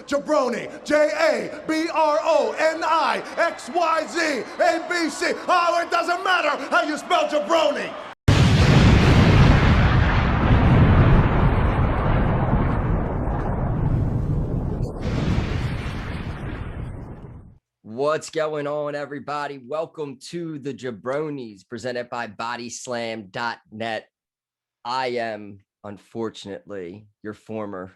jaBROni, JABRONIXYZ ABC. It doesn't matter how you spell jaBROni. What's going on, everybody? Welcome to the jaBROnis, presented by bodyslam.net. I am, unfortunately, your former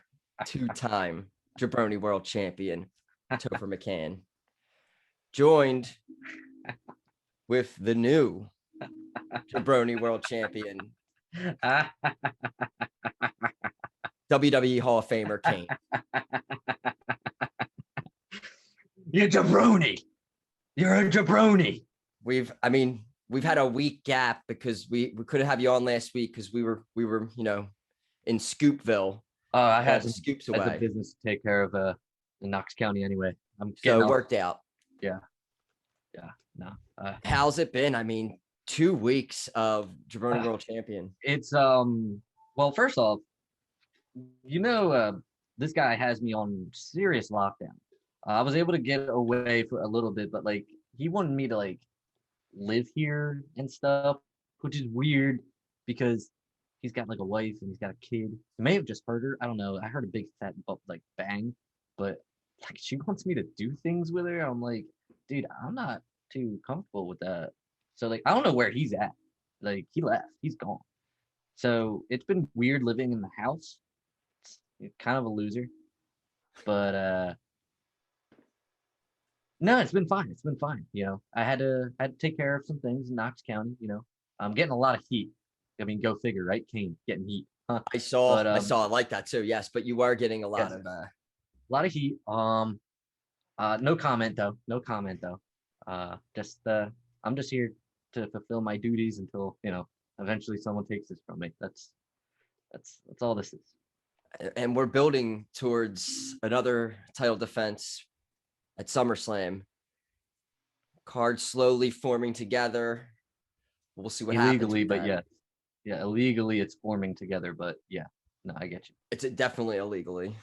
two-time jaBROni world champion, Topher McCann, joined with the new jaBROni world champion, WWE Hall of Famer Kane. You're jaBROni. You're a jaBROni. We've had a week gap because we couldn't have you on last week because we were in Scoopville. I had some scoops away. business to take care of in Knox County anyway. So it worked out. Yeah. No. How's it been? I mean, 2 weeks of jaBROni world champion. It's well, first off, this guy has me on serious lockdown. I was able to get away for a little bit, but like he wanted me to like live here and stuff, which is weird because he's got like a wife and he's got a kid. He may have just heard her. I don't know. I heard a big fat like bang, but like she wants me to do things with her. I'm like, dude, I'm not too comfortable with that. So like, I don't know where he's at. Like he left, he's gone. So it's been weird living in the house. It's kind of a loser, but no, it's been fine. It's been fine. I had to take care of some things in Knox County. I'm getting a lot of heat. I mean, go figure, right? Kane getting heat. Huh? I saw it like that too. Yes, but you are getting a lot of heat. No comment though. I'm just here to fulfill my duties until eventually someone takes this from me. That's all this is. And we're building towards another title defense at SummerSlam. Cards slowly forming together. We'll see what happens. Illegally, but yeah, illegally it's forming together. But yeah, no, I get you. It's definitely illegally.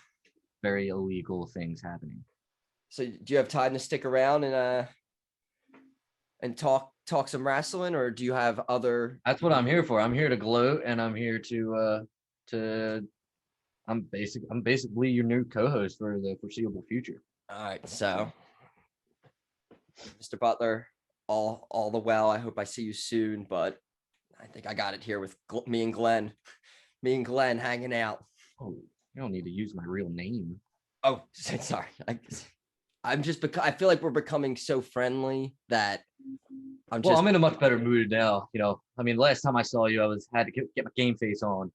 Very illegal things happening. So, do you have time to stick around and talk some wrestling, or do you have other? That's what I'm here for. I'm here to gloat, and I'm here to. I'm basically your new co-host for the foreseeable future. All right, so Mr. Butler, all the well. I hope I see you soon, but I think I got it here with me and Glenn hanging out. Oh, you don't need to use my real name. Oh, sorry. I feel like we're becoming so friendly that I'm in a much better mood now. I mean, last time I saw you, had to get my game face on.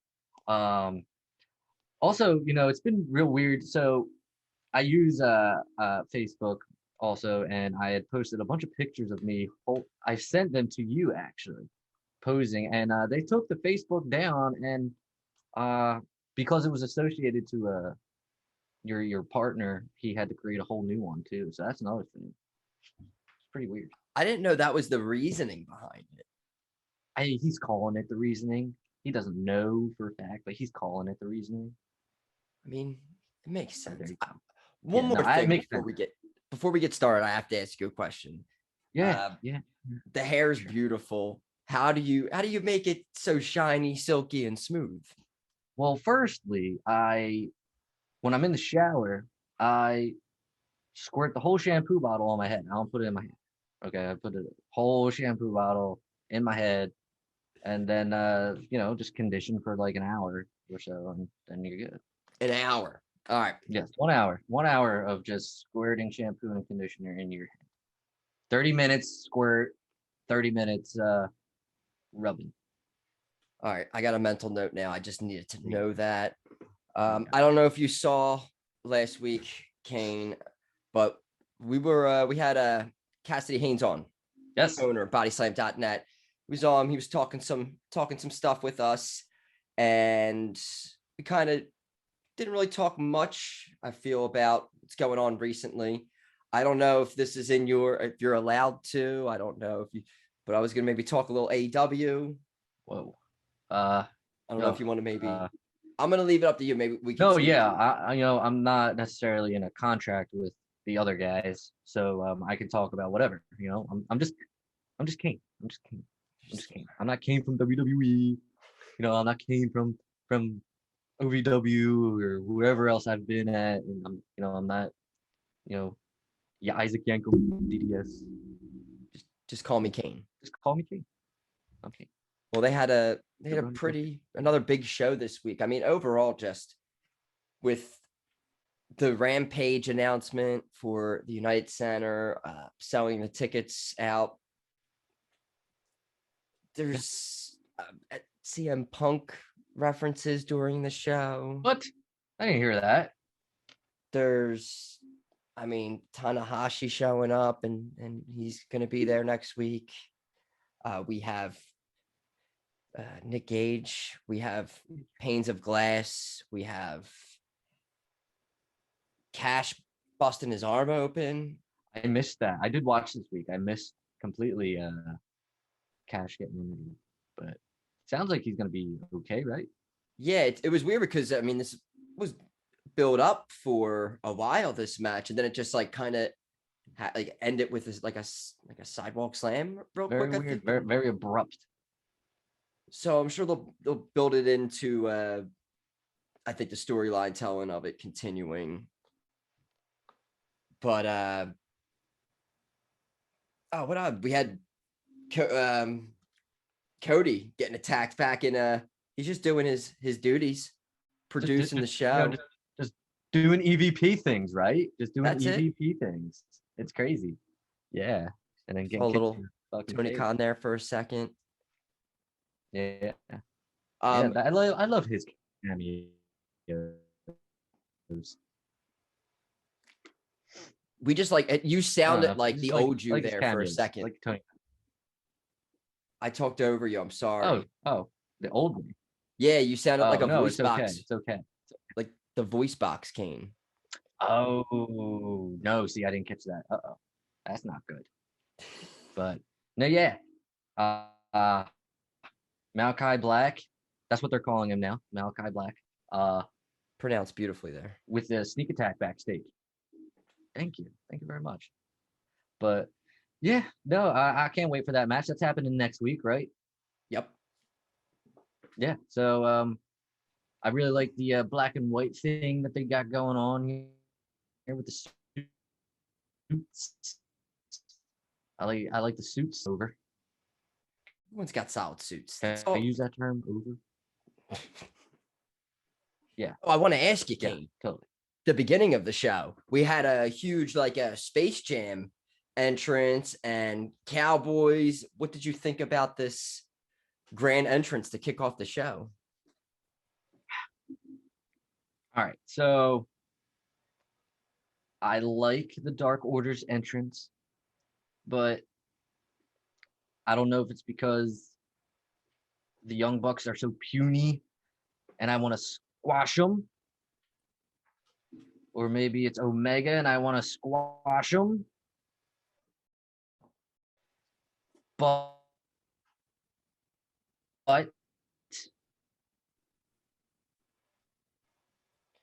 Also, it's been real weird. So I use Facebook also, and I had posted a bunch of pictures of me. I sent them to you actually, posing, and they took the Facebook down, and because it was associated to your partner, he had to create a whole new one too. So that's another thing. It's pretty weird. I didn't know that was the reasoning behind it. He's calling it the reasoning. He doesn't know for a fact, but he's calling it the reasoning. I mean, it makes sense. One more thing before we get started, I have to ask you a question. Yeah. The hair is beautiful. How do you make it so shiny, silky, and smooth? Well, firstly, when I'm in the shower, I squirt the whole shampoo bottle on my head. I don't put it in my hand. Okay, I put a whole shampoo bottle in my head, and then just condition for like an hour or so, and then you're good. An hour. All right. Yes, 1 hour. 1 hour of just squirting shampoo and conditioner in your head. 30 minutes squirt, 30 minutes rubbing. All right. I got a mental note now. I just needed to know that. I don't know if you saw last week, Kane, but we had Cassidy Haynes on. Yes. Owner, bodyslam.net. He was on. He was talking some stuff with us, and we kind of didn't really talk much, I feel, about what's going on recently. I don't know if this is if you're allowed to. I don't know but I was going to maybe talk a little AEW. Whoa. I don't know if you want to maybe. I'm gonna leave it up to you. Maybe we can. No, see. yeah, I'm not necessarily in a contract with the other guys, so I can talk about whatever. I'm just Kane. I'm just Kane. I'm just Kane. I'm not Kane from WWE. I'm not Kane from OVW or whoever else I've been at, and I'm not, yeah, Isaac Yankum from DDS. Just call me Kane. Just call me Kane. Okay. Well, they had a jaBROni. another big show this week. I mean, overall, just with the Rampage announcement for the United Center, selling the tickets out. There's CM Punk references during the show. What? I didn't hear that. There's, I mean, Tanahashi showing up, and he's going to be there next week. We have Nick Gage. We have Panes of Glass. We have Cash busting his arm open. I missed that. I did watch this week. I missed completely Cash getting injured, but sounds like he's gonna be okay, right? Yeah, it was weird because I mean this was built up for a while, this match, and then it just like kind of like ended with this like a sidewalk slam real Very quick. weird, I think. very very abrupt. So I'm sure they'll build it into I think the storyline telling of it continuing. But what we had Cody getting attacked back in he's just doing his duties, producing the show. Just doing EVP things, right? Just doing That's EVP things. It's crazy. Yeah. And then getting a little fucking Tony face. Khan there for a second. Yeah. I love his cameos. We just like you sounded like the old you his there for a cameos, second. like Tony. I talked over you. I'm sorry. Oh, the old me. Yeah, you sounded like a no, voice it's okay. box. It's okay. Like the voice box Kane. Oh no! See, I didn't catch that. That's not good. But no, yeah. Malachi Black. That's what they're calling him now. Malachi Black. Pronounced beautifully there. With the sneak attack backstage. Thank you very much. But yeah, no, I can't wait for that match. That's happening next week, right? Yep. Yeah. So I really like the black and white thing that they got going on here with the suits. I like the suits over. Everyone's got solid suits. Can I use that term, over? Yeah. Oh, I want to ask you, Kane. Yeah, totally. The beginning of the show, we had a huge like a Space Jam entrance and Cowboys. What did you think about this grand entrance to kick off the show? All right, so I like the Dark Order's entrance, but I don't know if it's because the Young Bucks are so puny and I want to squash them, or maybe it's Omega and I want to squash them. But I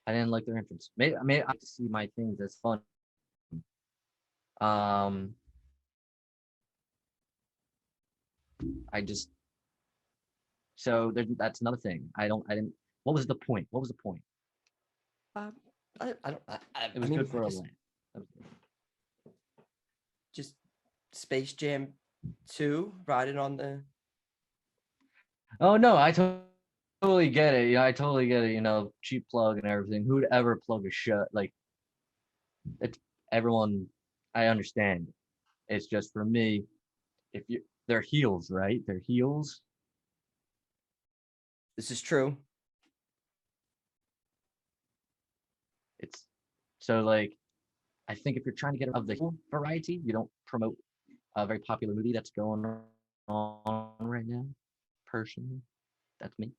didn't like their entrance. Maybe I like to see my things as fun. I just that's another thing. I didn't. What was the point? What was the point? It was good for a laugh. Just Space Jam 2 riding on the. Oh no, I totally get it. Yeah, I totally get it. Cheap plug and everything. Who'd ever plug a shut? Like, it's everyone. I understand. It's just for me. They're heels, right? They're heels. This is true. It's so like, I think if you're trying to get of the variety, you don't promote a very popular movie that's going on right now. Personally, that's me.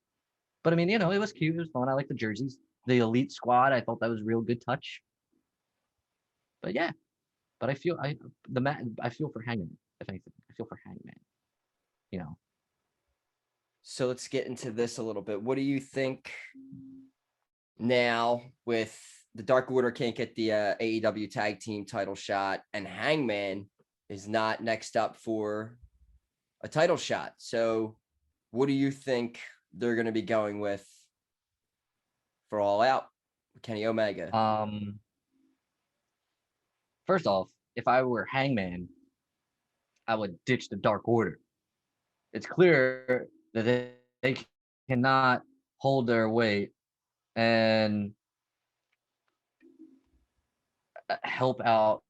But I mean, it was cute. It was fun. I like the jerseys. The Elite Squad. I thought that was a real good touch. But yeah, but I feel for Hangman. If anything, I feel for Hangman. So let's get into this a little bit. What do you think Now with the Dark Order can't get the AEW tag team title shot, and Hangman is not next up for a title shot. So what do you think they're going to be going with for All Out? Kenny Omega. First off, if I were Hangman, I would ditch the Dark Order. It's clear that they cannot hold their weight and help out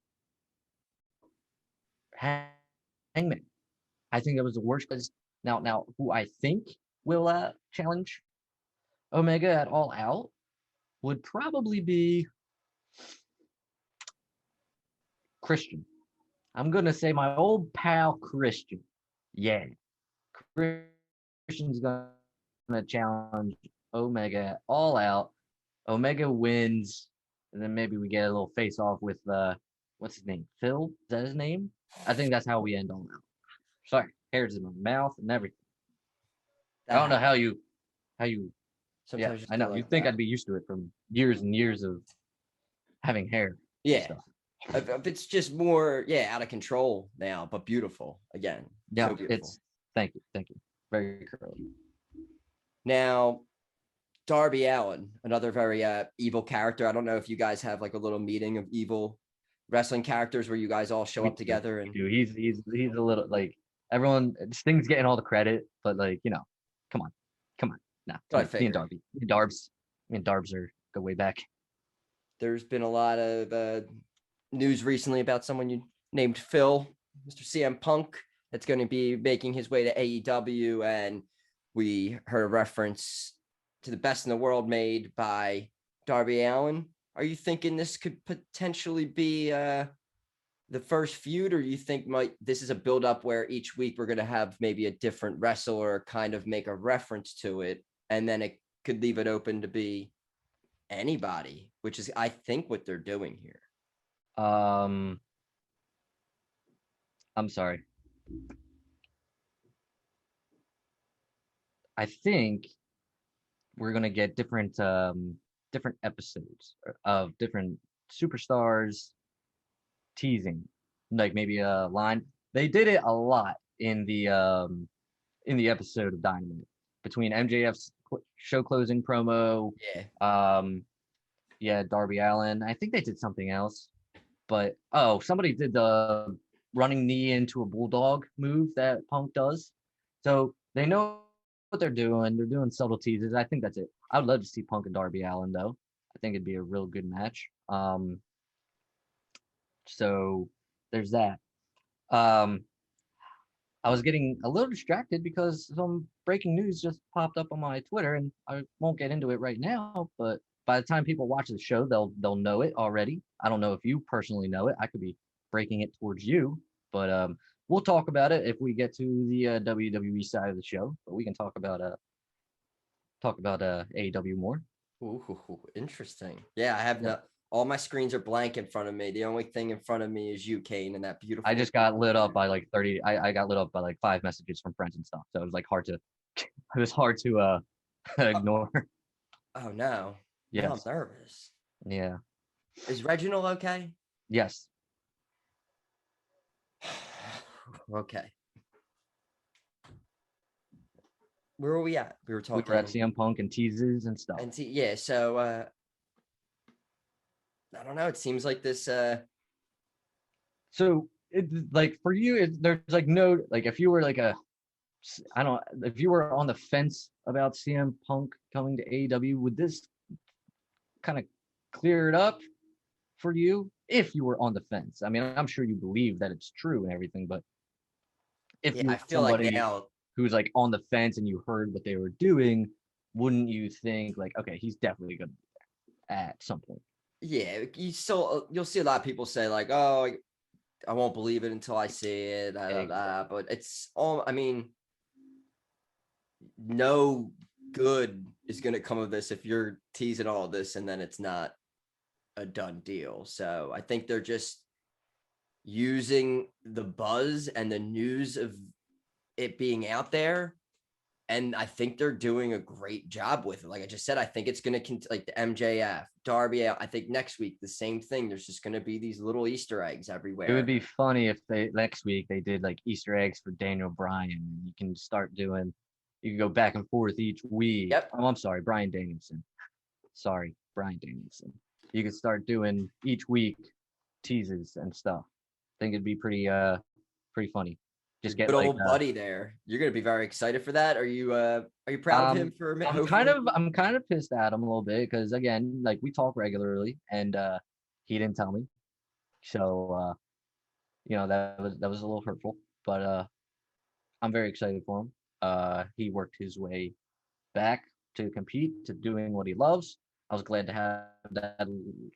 Hangman. I think that was the worst. Now, who I think will challenge Omega at All Out would probably be Christian. I'm gonna say my old pal Christian. Yeah, Christian's gonna challenge Omega at All Out. Omega wins, and then maybe we get a little face off with what's his name? Phil? Is that his name? I think that's how we end All Out. Sorry, hairs in my mouth and everything. I don't know how you Sometimes yeah, I know. You'd think I'd be used to it from years and years of having hair. Yeah. Stuff. If it's just more, out of control now, but beautiful again. Yeah, so beautiful. it's thank you. Very curly. Now, Darby Allin, another very evil character. I don't know if you guys have like a little meeting of evil wrestling characters where you guys all show up together. And he's a little like everyone. Sting's getting all the credit, but like come on. Nah, me and Darby, me and Darbs are go way back. There's been a lot of news recently about someone you named Phil, Mr. CM Punk, that's going to be making his way to AEW, and we heard a reference to the Best in the World made by Darby Allin. Are you thinking this could potentially be the first feud, or you think this is a build up where each week we're going to have maybe a different wrestler kind of make a reference to it, and then it could leave it open to be anybody, which is I think what they're doing here. I'm sorry. I think we're gonna get different episodes of different superstars teasing, like maybe a line. They did it a lot in the episode of Dynamite between MJF's show closing promo. Darby Allin. I think they did something else, but somebody did the running knee into a bulldog move that Punk does. So they know what they're doing. They're doing subtle teases. I think that's it. I would love to see Punk and Darby Allin though. I think it'd be a real good match. So there's that. I was getting a little distracted because some breaking news just popped up on my Twitter, and I won't get into it right now, but by the time people watch the show, they'll know it already. I don't know if you personally know it. I could be breaking it towards you, but we'll talk about it if we get to the WWE side of the show. But we can talk about AEW more. Ooh, interesting. Yeah, I have all my screens are blank in front of me. The only thing in front of me is you, Kane, and that beautiful. I just got lit up by like 30. I got lit up by like 5 messages from friends and stuff. So it was like hard to ignore. Oh no. Yes. I'm nervous. Yeah. Is Reginald okay? Yes. Okay. Where were we at? We were talking. We were at CM Punk and teases and stuff. And so I don't know. It seems like this. So it like for you, there's like no like if you were like if you were on the fence about CM Punk coming to AEW, would this kind of clear it up for you? If you were on the fence, I mean, I'm sure you believe that it's true and everything, but if you I feel like now who's like on the fence and you heard what they were doing, wouldn't you think like, okay, he's definitely gonna be there at some point? Yeah, you'll see a lot of people say like, oh, I won't believe it until I see it. But it's all, I mean, no good is going to come of this if you're teasing all this and then it's not a done deal. So I think they're just using the buzz and the news of it being out there And I think they're doing a great job with it. Like I just said, I think it's going to like the MJF, Darby. I think next week, the same thing. There's just going to be these little Easter eggs everywhere. It would be funny if they next week they did like Easter eggs for Daniel Bryan. You can start doing, you can go back and forth each week. Yep. Oh, I'm sorry, Bryan Danielson. Sorry, Bryan Danielson. You could start doing each week teases and stuff. I think it'd be pretty funny. Just get good like old buddy there. You're going to be very excited for that. Are you proud of him for a minute? I'm kind of pissed at him a little bit because again, like we talk regularly and he didn't tell me. So that was a little hurtful, but I'm very excited for him. He worked his way back to compete, to doing what he loves. I was glad to have that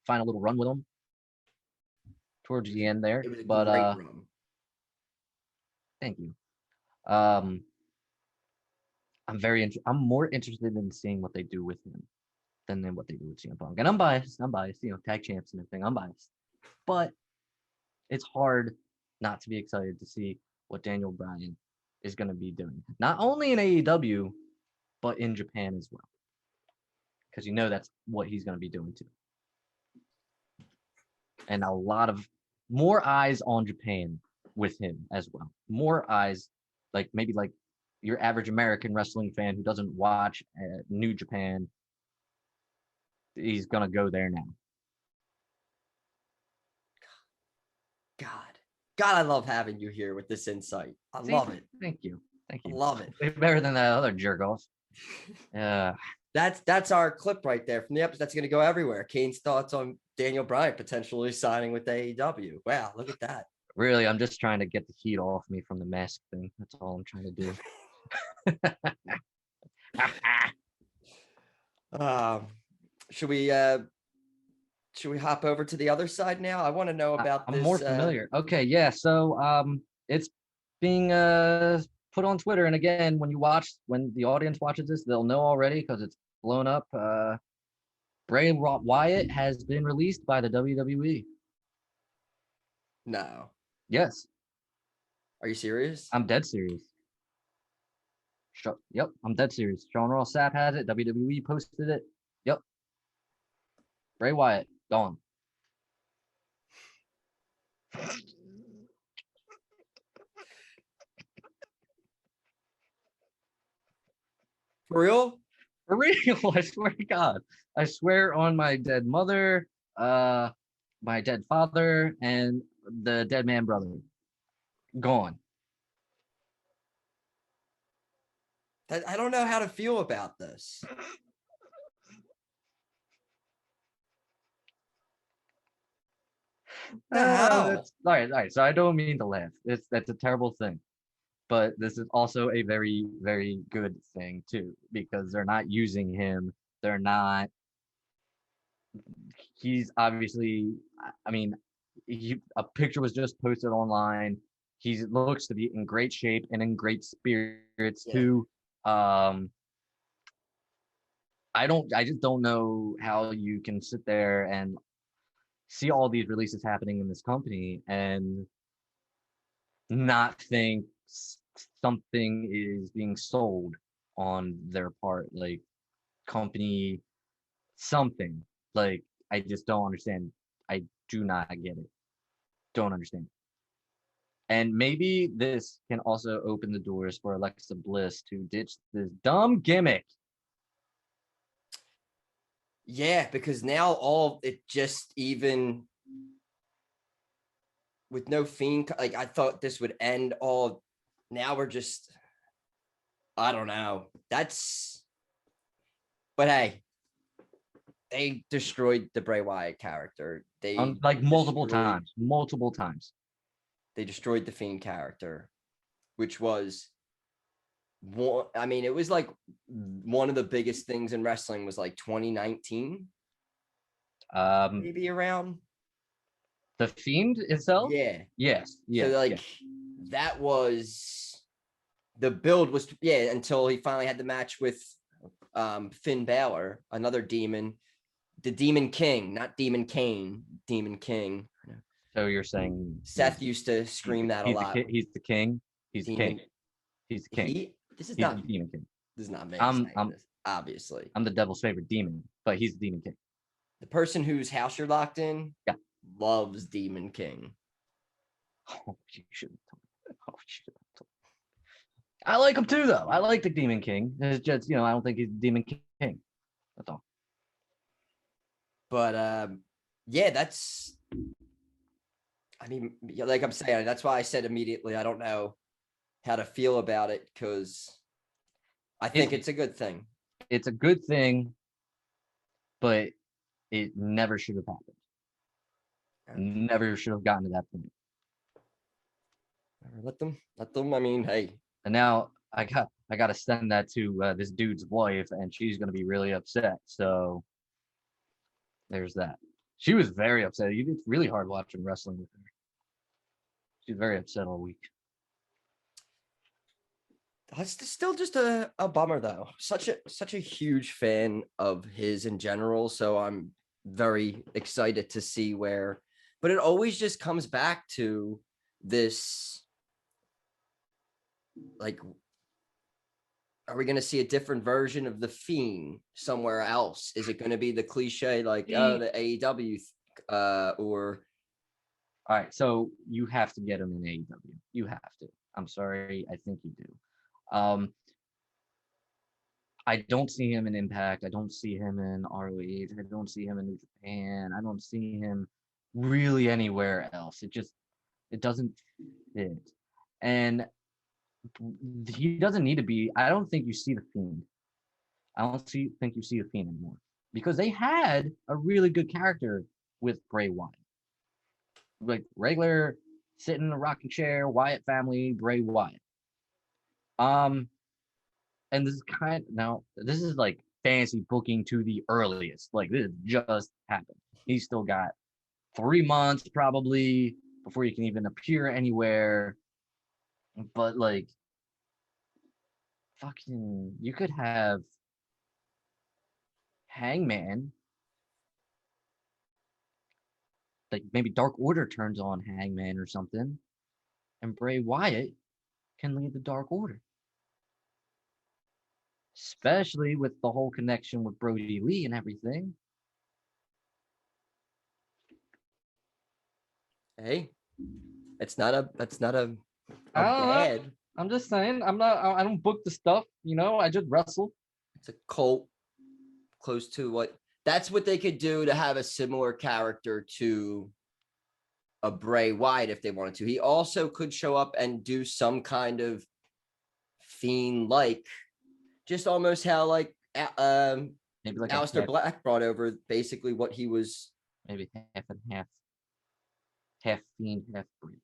final little run with him towards the end there. It was a but great run. Thank you. I'm more interested in seeing what they do with him than what they do with CM Punk. And I'm biased, tag champs and everything. I'm biased. But it's hard not to be excited to see what Daniel Bryan is going to be doing. Not only in AEW, but in Japan as well. Because that's what he's going to be doing too. And a lot of more eyes on Japan with him as well. More eyes, like maybe like your average American wrestling fan who doesn't watch New Japan, he's going to go there now. God, I love having you here with this insight. I love it. Thank you. I love it. Way better than that other jerk off. That's our clip right there from the episode. That's going to go everywhere. Kane's thoughts on Daniel Bryan potentially signing with AEW. Wow, look at that. Really, I'm just trying to get the heat off me from the mask thing. That's all I'm trying to do. Should we hop over to the other side now? I want to know about I'm this. more familiar. Okay, yeah. So it's being put on Twitter, and again, when the audience watches this, they'll know already because it's blown up. Bray Wyatt has been released by the WWE. No. Yes. Are you serious? I'm dead serious. Yep, I'm dead serious. Sean Ross Sapp has it. WWE posted it. Yep. Bray Wyatt gone. For real? For real, I swear to God. I swear on my dead mother, my dead father, and the dead man brother. Gone. I don't know how to feel about this. All right. So I don't mean to laugh. That's a terrible thing. But this is also a very, very good thing too, because they're not using him. They're not. He's obviously. I mean, a picture was just posted online. He looks to be in great shape and in great spirits too. I just don't know how you can sit there and see all these releases happening in this company and not think something is being sold on their part, like company something. Like I just don't understand. I do not get it. Don't understand. And maybe this can also open the doors for Alexa Bliss to ditch this dumb gimmick. Yeah, because now all it just even with no Fiend, like I thought this would end all. Now we're just, I don't know. But hey, they destroyed the Bray Wyatt character. They like multiple times. They destroyed the Fiend character, which was one. I mean, it was like one of the biggest things in wrestling was like 2019, maybe around the Fiend itself. Yeah. Yes. Yeah. So that was the build was until he finally had the match with Finn Balor, another demon, the Demon King, not Demon Kane, Demon King. So you're saying Seth used to scream that a lot. He's the king. He's the king. He's the king. This is He's not the Demon King. This is not me I'm saying this, obviously. I'm the devil's favorite demon, but he's the Demon King. The person whose house you're locked in, Yeah. loves Demon King. Oh, you should have told me. Oh, you should have told me. I like him too, though. I like the Demon King. It's just, I don't think he's the Demon King. That's all. But yeah, that's. I mean, like I'm saying, that's why I said immediately I don't know how to feel about it because I think it's a good thing. It's a good thing, but it never should have happened. Never should have gotten to that point. Let them. I mean, hey. And now I got to send that to this dude's wife, and she's gonna be really upset. So there's that. She was very upset. It's really hard watching wrestling with her. She's very upset all week. That's still just a bummer though. Such a huge fan of his in general. So I'm very excited to see where, but it always just comes back to this. Like, are we going to see a different version of the Fiend somewhere else? Is it going to be the cliche like the AEW or? All right, so you have to get him in AEW. You have to. I'm sorry, I think you do. I don't see him in Impact. I don't see him in ROH. I don't see him in New Japan. I don't see him really anywhere else. It doesn't fit. And he doesn't need to be. I don't think you see the Fiend. I don't think you see the Fiend anymore because they had a really good character with Bray Wyatt, like regular sit in a rocking chair, Wyatt family, Bray Wyatt. And this is like fancy booking to the earliest. Like this just happened. He's still got 3 months probably before he can even appear anywhere. But like, fucking, you could have Hangman. Like maybe Dark Order turns on Hangman or something, and Bray Wyatt can lead the Dark Order. Especially with the whole connection with Brody Lee and everything. Hey, that's not a bad. I'm just saying, I don't book the stuff, I just wrestle. It's a cult close to what that's what they could do to have a similar character to a Bray Wyatt if they wanted to. He also could show up and do some kind of Fiend like, just almost how like maybe like Aleister Black brought over basically what he was. Maybe half and half Fiend, half Bray.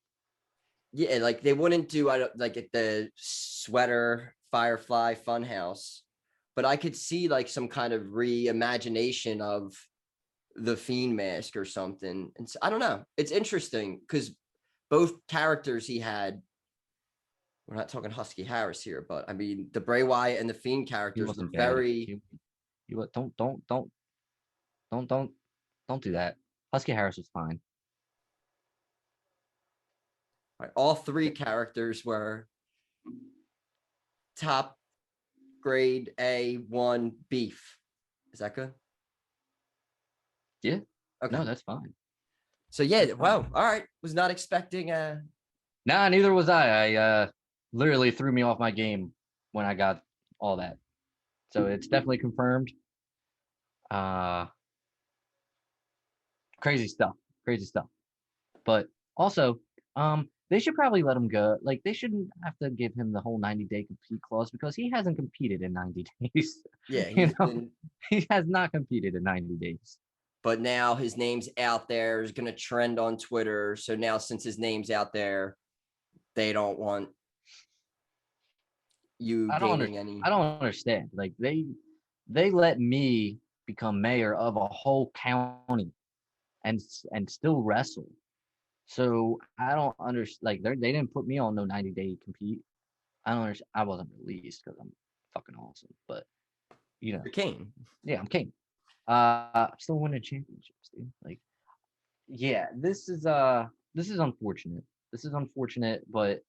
Yeah, like they wouldn't do like at the Sweater Firefly Funhouse, but I could see like some kind of reimagination of the Fiend mask or something. And so, I don't know. It's interesting because both characters he had. We're not talking Husky Harris here, but I mean the Bray Wyatt and the Fiend characters were very. Don't do that. Husky Harris was fine. All three characters were top grade A1 beef. Is that good? Yeah. Okay. No, that's fine. So yeah, wow. All right. Was not expecting Nah, neither was I. I literally threw me off my game when I got all that. So it's definitely confirmed. Crazy stuff. But also, they should probably let him go. Like they shouldn't have to give him the whole 90-day compete clause because he hasn't competed in 90 days. Yeah, he has not competed in 90 days. But now his name's out there, is going to trend on Twitter. So now since his name's out there, they don't want you gaining any. I don't understand. Like they let me become mayor of a whole county and still wrestle. So I don't understand. Like they didn't put me on no 90-day compete. I don't understand. I wasn't released because I'm fucking awesome. But You're Kane. Yeah, I'm Kane. Still winning championships, dude. Like, yeah, this is unfortunate. This is unfortunate, but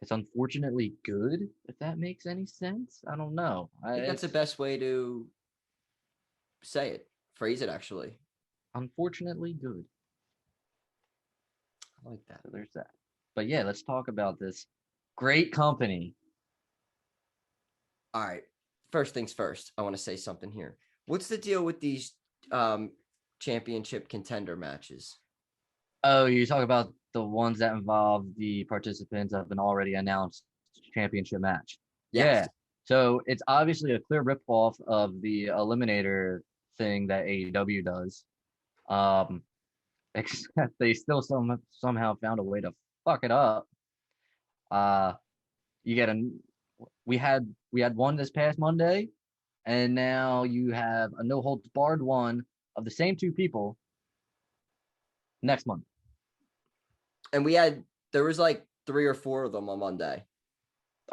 It's unfortunately good, if that makes any sense. I don't know. I think that's the best way to say it, phrase it, actually. Unfortunately good. I like that. So there's that. But yeah, let's talk about this great company. All right. First things first, I want to say something here. What's the deal with these championship contender matches? Oh, you talk about the ones that involve the participants of an already announced championship match. Yes. Yeah. So it's obviously a clear ripoff of the Eliminator thing that AEW does. Except they still somehow found a way to fuck it up. Uh, you get a we had one this past Monday, and now you have a no holds barred one of the same two people next month. And there was like 3 or 4 of them on Monday.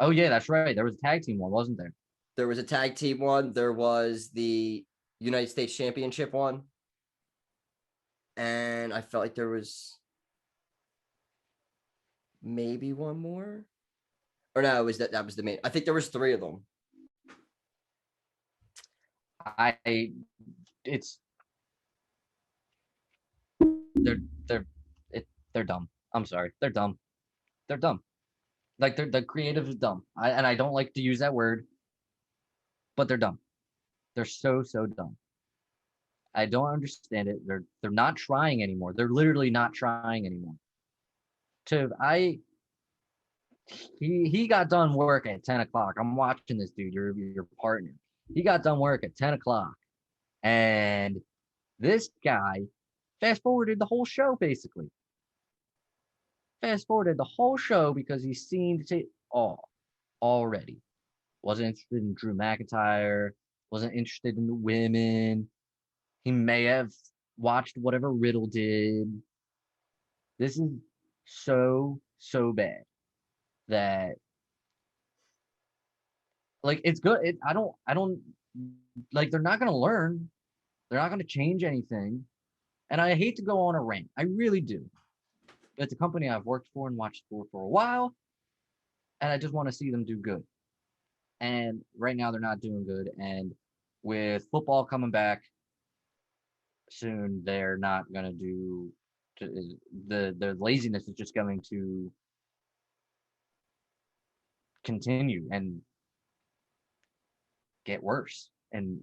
Oh yeah, that's right. There was a tag team one, wasn't there? There was a tag team one. There was the United States Championship one. And I felt like there was maybe one more. Or no, it was that was the main. I think there was 3 of them. It's they're dumb. I'm sorry. They're dumb. They're dumb. Like the creative is dumb. I don't like to use that word, but they're dumb. They're so dumb. I don't understand it. They're not trying anymore. They're literally not trying anymore. He got done work at 10 o'clock. I'm watching this dude, your partner. He got done work at 10 o'clock. And this guy fast forwarded the whole show, basically. Fast forwarded the whole show because he seemed to already. Wasn't interested in Drew McIntyre, wasn't interested in the women. He may have watched whatever Riddle did. This is so bad that like it's good. I don't like they're not gonna learn. They're not gonna change anything. And I hate to go on a rant. I really do. But it's a company I've worked for and watched for a while. And I just want to see them do good. And right now they're not doing good. And with football coming back soon, they're not gonna do the laziness is just going to continue and get worse. And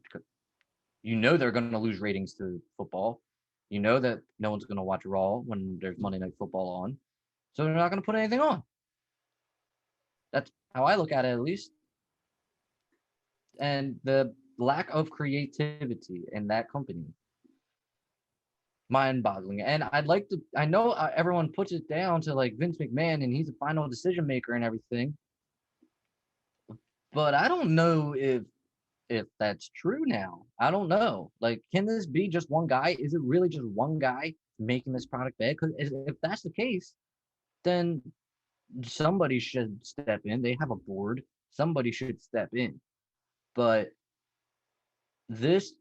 they're going to lose ratings to football. You know that no one's going to watch Raw when there's Monday Night Football on. So they're not going to put anything on. That's how I look at it, at least. And the lack of creativity in that company, mind-boggling. And I know everyone puts it down to like Vince McMahon and he's a final decision maker and everything. But I don't know if that's true now. I don't know. Like, can this be just one guy? Is it really just one guy making this product bad? Because if that's the case, then somebody should step in. They have a board. Somebody should step in. But this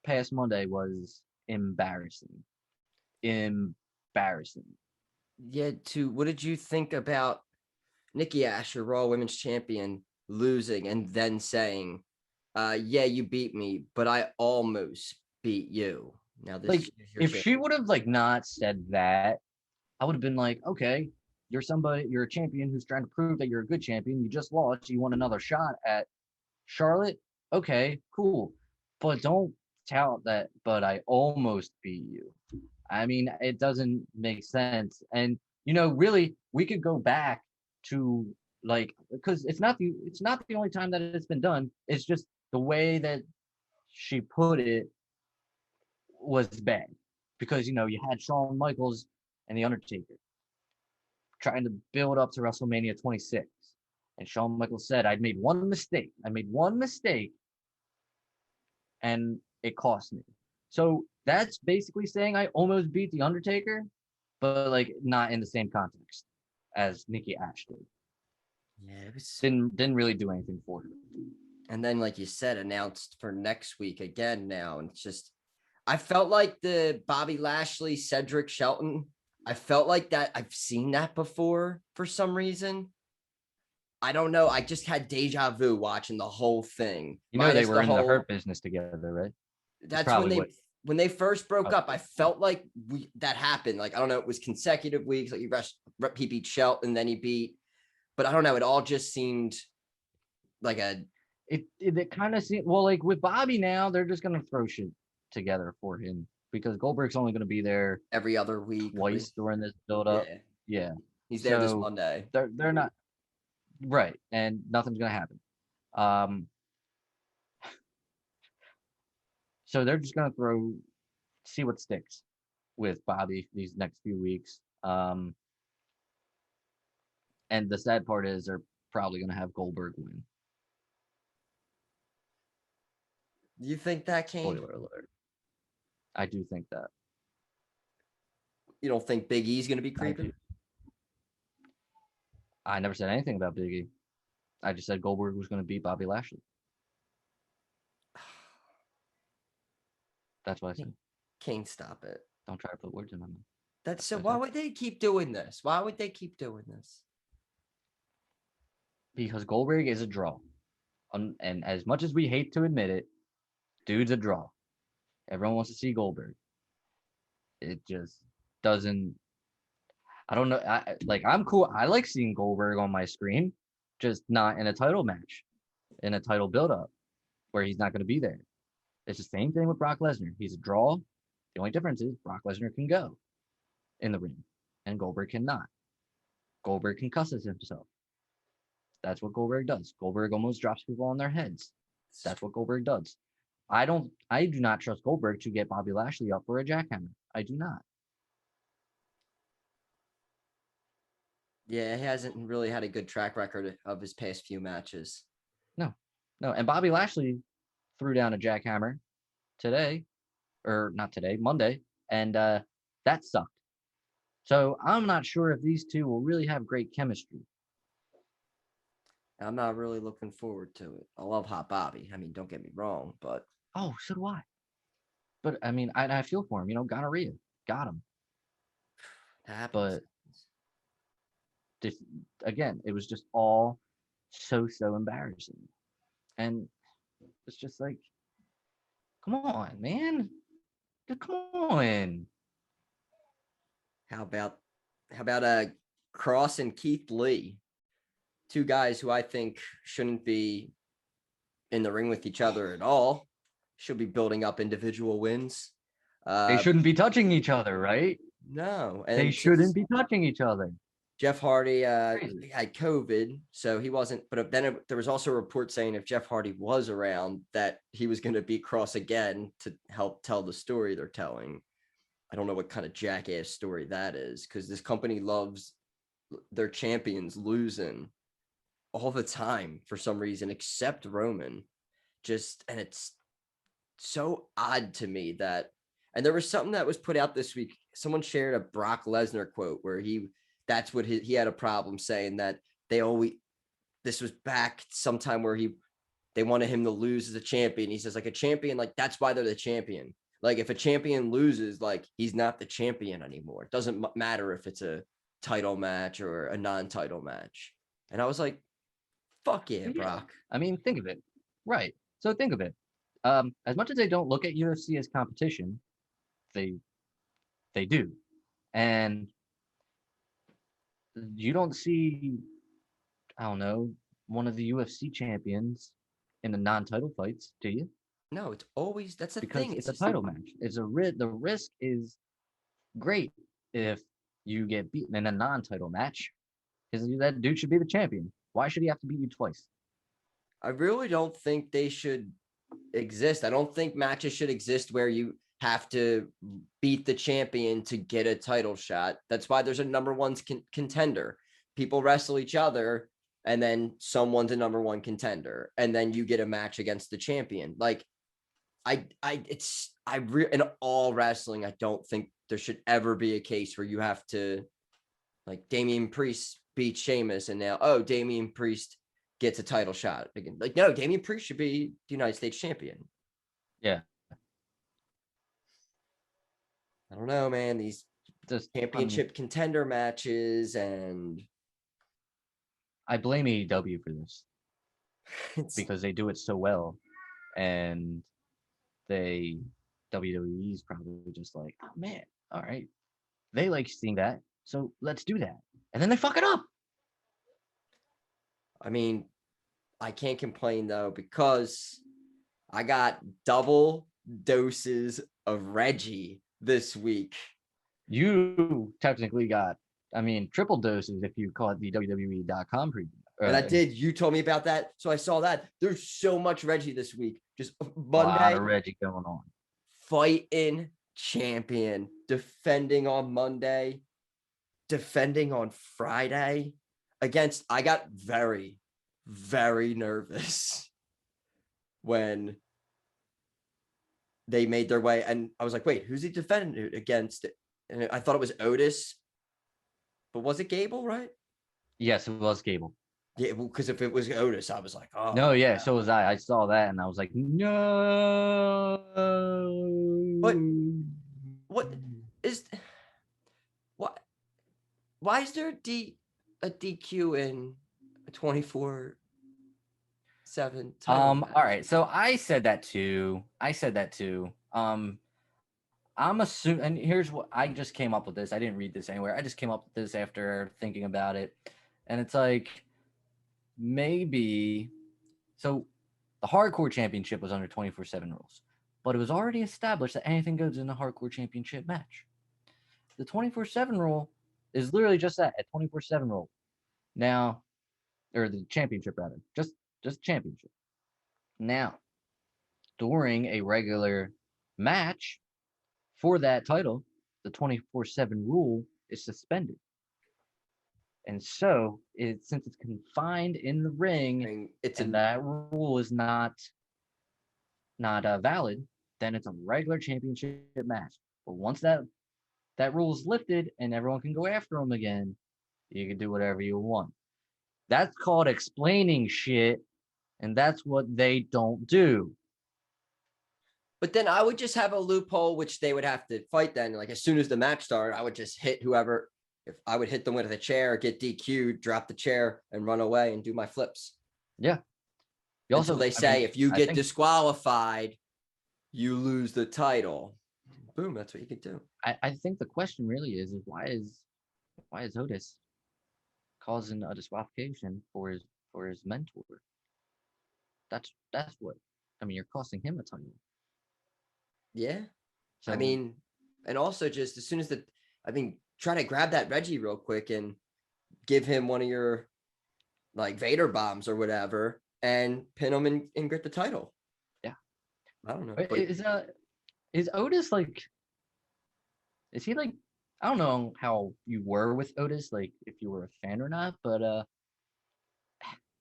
past Monday was embarrassing. Embarrassing. Yeah, what did you think about Nikki Asher, Raw Women's Champion, losing and then saying, yeah, you beat me, but I almost beat you. Now this like if she would have like not said that, I would have been like, okay, you're a champion who's trying to prove that you're a good champion. You just lost. You want another shot at Charlotte. Okay, cool. But don't tout that, but I almost beat you. I mean, it doesn't make sense. And really, we could go back to like because it's not the only time that it's been done. It's just the way that she put it was bad because you had Shawn Michaels and The Undertaker trying to build up to WrestleMania 26. And Shawn Michaels said, I made one mistake, and it cost me. So that's basically saying I almost beat The Undertaker, but like not in the same context as Nikki Ash did. Yeah, it was... didn't really do anything for her. And then, like you said, announced for next week again now. And it's just, I felt like the Bobby Lashley, Cedric Shelton I felt like that. I've seen that before for some reason. I don't know. I just had deja vu watching the whole thing. You know they Minus were the in the whole. Hurt Business together, right? That's That's probably what. when they first broke Oh, up. I felt like that happened. Like I don't know. It was consecutive weeks. Like he beat Shelton, then he beat. But I don't know. It all just seemed like a. It kind of seems well, like with Bobby now, they're just gonna throw shit together for him because Goldberg's only gonna be there Every other week. twice during this build up. Yeah. Yeah. He's there this So Monday. they're not right, and nothing's gonna happen. So they're just gonna see what sticks with Bobby these next few weeks. And the sad part is they're probably gonna have Goldberg win. You think that, Kane? Spoiler alert. I do think that. You don't think Big E's going to be I creeping? do. I never said anything about Big E. I just said Goldberg was going to beat Bobby Lashley. That's what I said. Kane, stop it. Don't try to put words in my mouth. That's so. Why would they keep doing this? Why would they keep doing this? Because Goldberg is a draw. And as much as we hate to admit it, dude's a draw. Everyone wants to see Goldberg. It just doesn't. I don't know. I'm cool. I like seeing Goldberg on my screen, just not in a title match, in a title build-up where he's not going to be there. It's the same thing with Brock Lesnar. He's a draw. The only difference is Brock Lesnar can go in the ring, and Goldberg cannot. Goldberg concusses himself. That's what Goldberg does. Goldberg almost drops people on their heads. That's what Goldberg does. I do not trust Goldberg to get Bobby Lashley up for a jackhammer. I do not. Yeah, he hasn't really had a good track record of his past few matches. No. And Bobby Lashley threw down a jackhammer today, or not today, Monday, and that sucked. So I'm not sure if these two will really have great chemistry. I'm not really looking forward to it. I love Hot Bobby. I mean, don't get me wrong, but oh, so do I. But I mean, I feel for him. Gonorrhea got him. it happens. But again, it was just all so embarrassing, and it's just like, come on, man, come on. How about Cross and Keith Lee, two guys who I think shouldn't be in the ring with each other at all. Should be building up individual wins. They shouldn't be touching each other, right? No, and they shouldn't be touching each other. Jeff Hardy had COVID, so he wasn't. But then there was also a report saying if Jeff Hardy was around, that he was going to beat Cross again to help tell the story they're telling. I don't know what kind of jackass story that is, because this company loves their champions losing all the time for some reason, except Roman. And it's so odd to me that. And there was something that was put out this week. Someone shared a Brock Lesnar quote where he had a problem saying that this was back sometime where they wanted him to lose as a champion. He says, like, a champion, like, that's why they're the champion. Like, if a champion loses, like, he's not the champion anymore. It doesn't matter if it's a title match or a non-title match. And I was like, fuck yeah, Brock. I mean, think of it. Right. So think of it. As much as they don't look at UFC as competition, they do. And you don't see, I don't know, one of the UFC champions in the non-title fights, do you? No, it's always, that's the because thing. It's a title match. The risk is great if you get beaten in a non-title match, because that dude should be the champion. Why should he have to beat you twice? I really don't think they should exist. I don't think matches should exist where you have to beat the champion to get a title shot. That's why there's a number one contender. People wrestle each other, and then someone's a number one contender, and then you get a match against the champion. Like, in all wrestling, I don't think there should ever be a case where you have to, like, Damian Priest beat Sheamus, and now, Damian Priest gets a title shot again. Like, no, Damian Priest should be the United States champion. Yeah. I don't know, man. These just championship contender matches, and I blame AEW for this it's because they do it so well, and WWE's probably just like, oh man, all right, they like seeing that, so let's do that, and then they fuck it up. I mean, I can't complain though, because I got double doses of Reggie this week. You technically got, I mean, triple doses if you call it the WWE.com preview. And I did. You told me about that. So I saw that. There's so much Reggie this week. Just A Monday, lot of Reggie going on. fighting champion, defending on Monday, defending on Friday against. I got very, very nervous when they made their way. And I was like, wait, who's he defending against? And I thought it was Otis, but was it Gable, right? Yes, it was Gable. Yeah, because if it was Otis, I was like, oh. No, yeah, so was I. I saw that and I was like, no. What is what? Why is there a DQ in a 24/7 all right, so I said that too. I'm assuming, and here's what I just came up with this. I didn't read this anywhere. I just came up with this after thinking about it. And it's like, maybe, so the hardcore championship was under 24/7 rules, but it was already established that anything goes in a hardcore championship match. The 24/7 rule is literally just that, a 24/7 rule. Now, or the championship rather, just championship. Now, during a regular match for that title, the 24/7 rule is suspended. And so, since it's confined in the ring, that rule is not valid, then it's a regular championship match. But once that rule is lifted and everyone can go after them again, you can do whatever you want. That's called explaining shit, and that's what they don't do. But then I would just have a loophole, which they would have to fight then. Like as soon as the match started, I would just hit whoever. If I would hit them with a chair, get DQ'd, drop the chair, and run away and do my flips. Yeah. Also, they say if you get disqualified, you lose the title. Boom, that's what you can do. I think the question really is why is Otis causing a disqualification for his mentor? That's what I mean. You're costing him a title. Yeah. So, I mean, and also just as soon as try to grab that Reggie real quick and give him one of your like Vader bombs or whatever and pin him and get the title. Yeah. I don't know. But is Otis like, is he like, I don't know how you were with Otis, like if you were a fan or not, but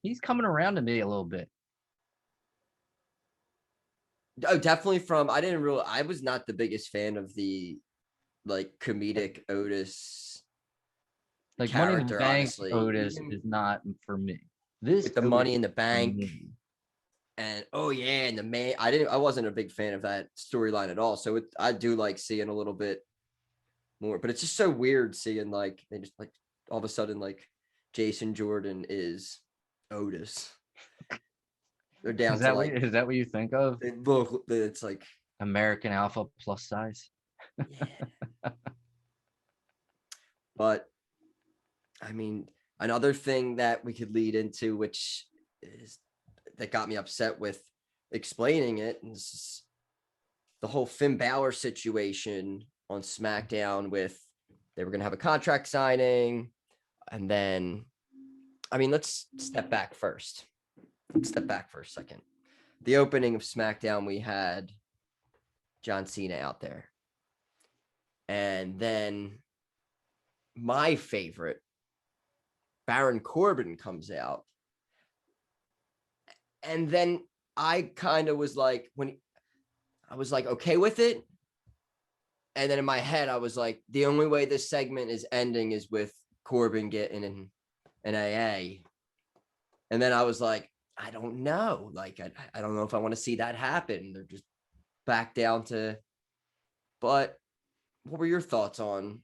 he's coming around to me a little bit. Oh, definitely I was not the biggest fan of the like comedic Otis like character, Money in the Bank. Honestly. Otis is not for me. This with the Otis Money in the Bank. me. And and the man, I wasn't a big fan of that storyline at all. So I do like seeing a little bit more, but it's just so weird seeing like they just like all of a sudden like Jason Jordan is Otis. They're down Is that what you think of? It's like American Alpha plus size. Yeah. But I mean, another thing that we could lead into, which is that got me upset with explaining it, is the whole Finn Balor situation on SmackDown with they were going to have a contract signing. And then, I mean, let's step back first. Let's step back for a second. The opening of SmackDown, we had John Cena out there. And then my favorite, Baron Corbin, comes out. And then I kind of was like, okay with it. And then in my head, I was like, the only way this segment is ending is with Corbin getting an AA. And then I was like, I don't know. Like, I don't know if I want to see that happen. They're just back down to, but what were your thoughts on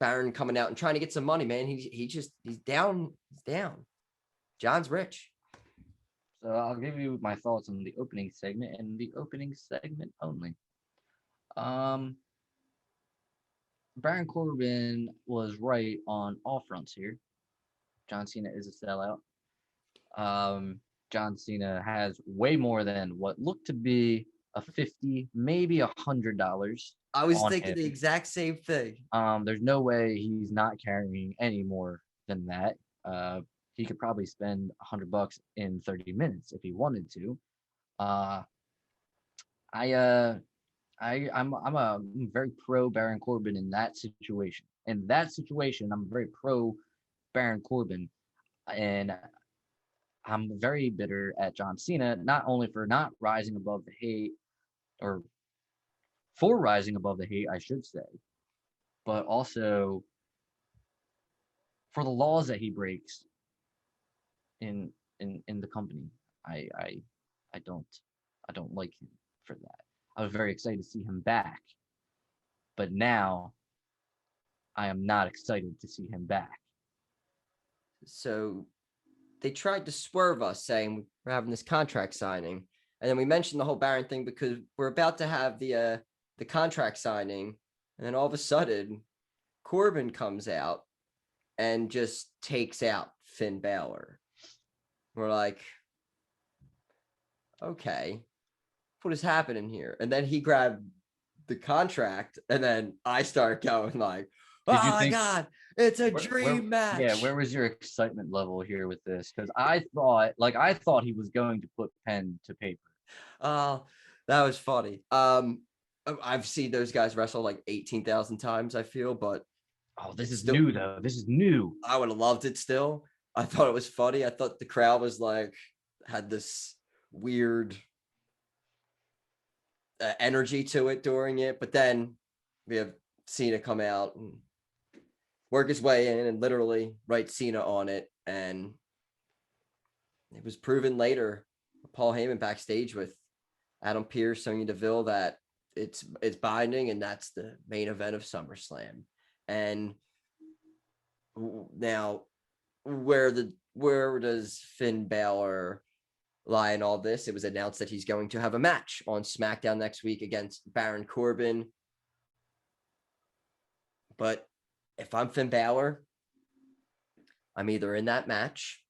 Baron coming out and trying to get some money, man. He's down. He's down. John's rich. So I'll give you my thoughts on the opening segment and the opening segment only. Baron Corbin was right on all fronts here. John Cena is a sellout. John Cena has way more than what looked to be a $50, maybe $100. I was thinking the exact same thing. There's no way he's not carrying any more than that. He could probably spend $100 in 30 minutes if he wanted to. I'm very pro Baron Corbin in that situation. In that situation, I'm very pro Baron Corbin, and I'm very bitter at John Cena, not only for not rising above the hate, or for rising above the hate, I should say, but also for the laws that he breaks in the company. I don't like him for that. I was very excited to see him back, but now I am not excited to see him back. So they tried to swerve us, saying we're having this contract signing, and then we mentioned the whole Baron thing because we're about to have the contract signing, and then all of a sudden Corbin comes out and just takes out Finn Balor. We're like, okay, what is happening here? And then he grabbed the contract, and then I start going like, oh my God, it's a dream match. Yeah, where was your excitement level here with this? Because I thought he was going to put pen to paper. Oh, that was funny. I've seen those guys wrestle like 18,000 times, I feel, but this is new though. This is new. I would have loved it still. I thought it was funny. I thought the crowd was like, had this weird energy to it during it, but then we have Cena come out and work his way in and literally write Cena on it, and it was proven later, Paul Heyman backstage with Adam Pearce, Sonya Deville, that it's binding, and that's the main event of SummerSlam. And now, where does Finn Balor lie in all this? It was announced that he's going to have a match on SmackDown next week against Baron Corbin. But if I'm Finn Balor, I'm either in that match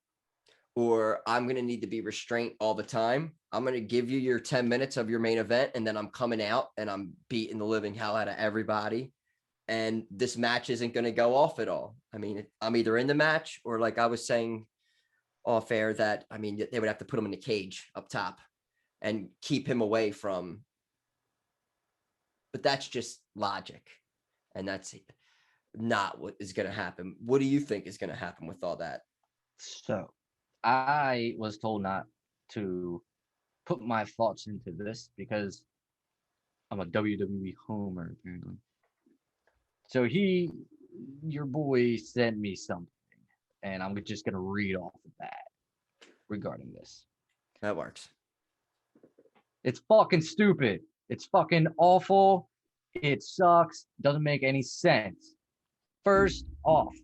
or I'm going to need to be restrained all the time. I'm going to give you your 10 minutes of your main event, and then I'm coming out and I'm beating the living hell out of everybody. And this match isn't going to go off at all. I mean, I'm either in the match, or like I was saying off air, that, I mean, they would have to put him in the cage up top and keep him away from. But that's just logic. And that's not what is going to happen. What do you think is going to happen with all that? So I was told not to put my thoughts into this because I'm a WWE homer, apparently. So your boy sent me something, and I'm just going to read off of that regarding this. That works. It's fucking stupid. It's fucking awful. It sucks. Doesn't make any sense. First off,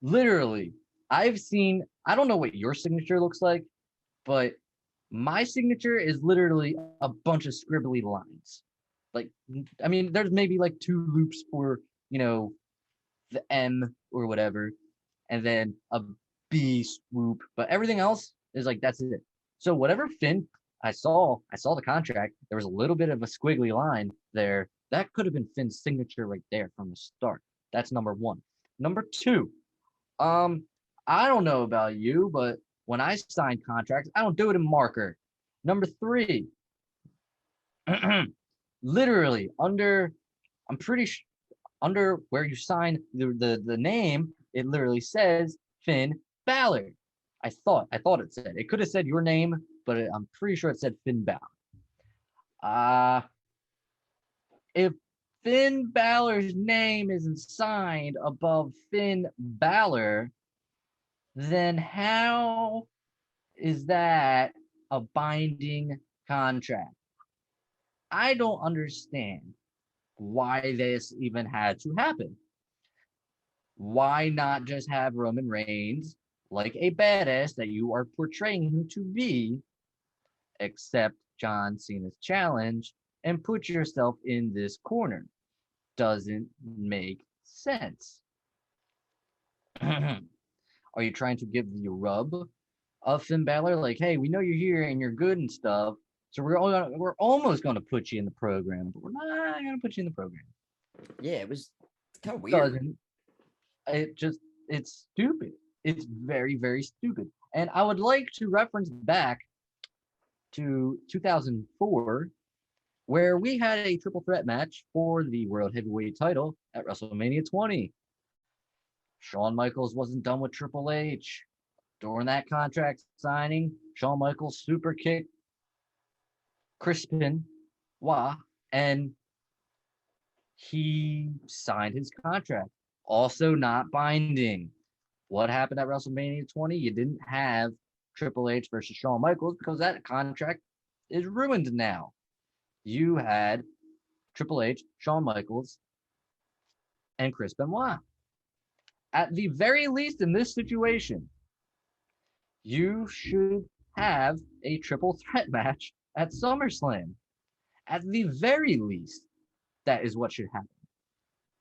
literally, I don't know what your signature looks like, but my signature is literally a bunch of scribbly lines. Like, I mean, there's maybe like 2 loops for, the M or whatever, and then a B swoop, but everything else is like, that's it. So whatever Finn, I saw the contract, there was a little bit of a squiggly line there. That could have been Finn's signature right there from the start. That's number 1. Number 2, I don't know about you, but when I sign contracts, I don't do it in marker. Number 3, literally under where you sign the name, it literally says Finn Balor. I thought it said. It could have said your name, but I'm pretty sure it said Finn Balor. If Finn Balor's name isn't signed above Finn Balor, then how is that a binding contract? I don't understand why this even had to happen. Why not just have Roman Reigns like a badass that you are portraying him to be, accept John Cena's challenge and put yourself in this corner? Doesn't make sense. Are you trying to give the rub of Finn Balor? Like, hey, we know you're here and you're good and stuff, so we're almost going to put you in the program, but we're not going to put you in the program. Yeah, it was kind of weird. Doesn't. It's stupid. It's very, very stupid. And I would like to reference back to 2004, where we had a triple threat match for the World Heavyweight title at WrestleMania 20. Shawn Michaels wasn't done with Triple H. During that contract signing, Shawn Michaels super kicked Crispin Wah, and he signed his contract. Also not binding. What happened at WrestleMania 20? You didn't have Triple H versus Shawn Michaels because that contract is ruined now. You had Triple H, Shawn Michaels, and Chris Benoit. At the very least in this situation, you should have a triple threat match at SummerSlam. At the very least, that is what should happen.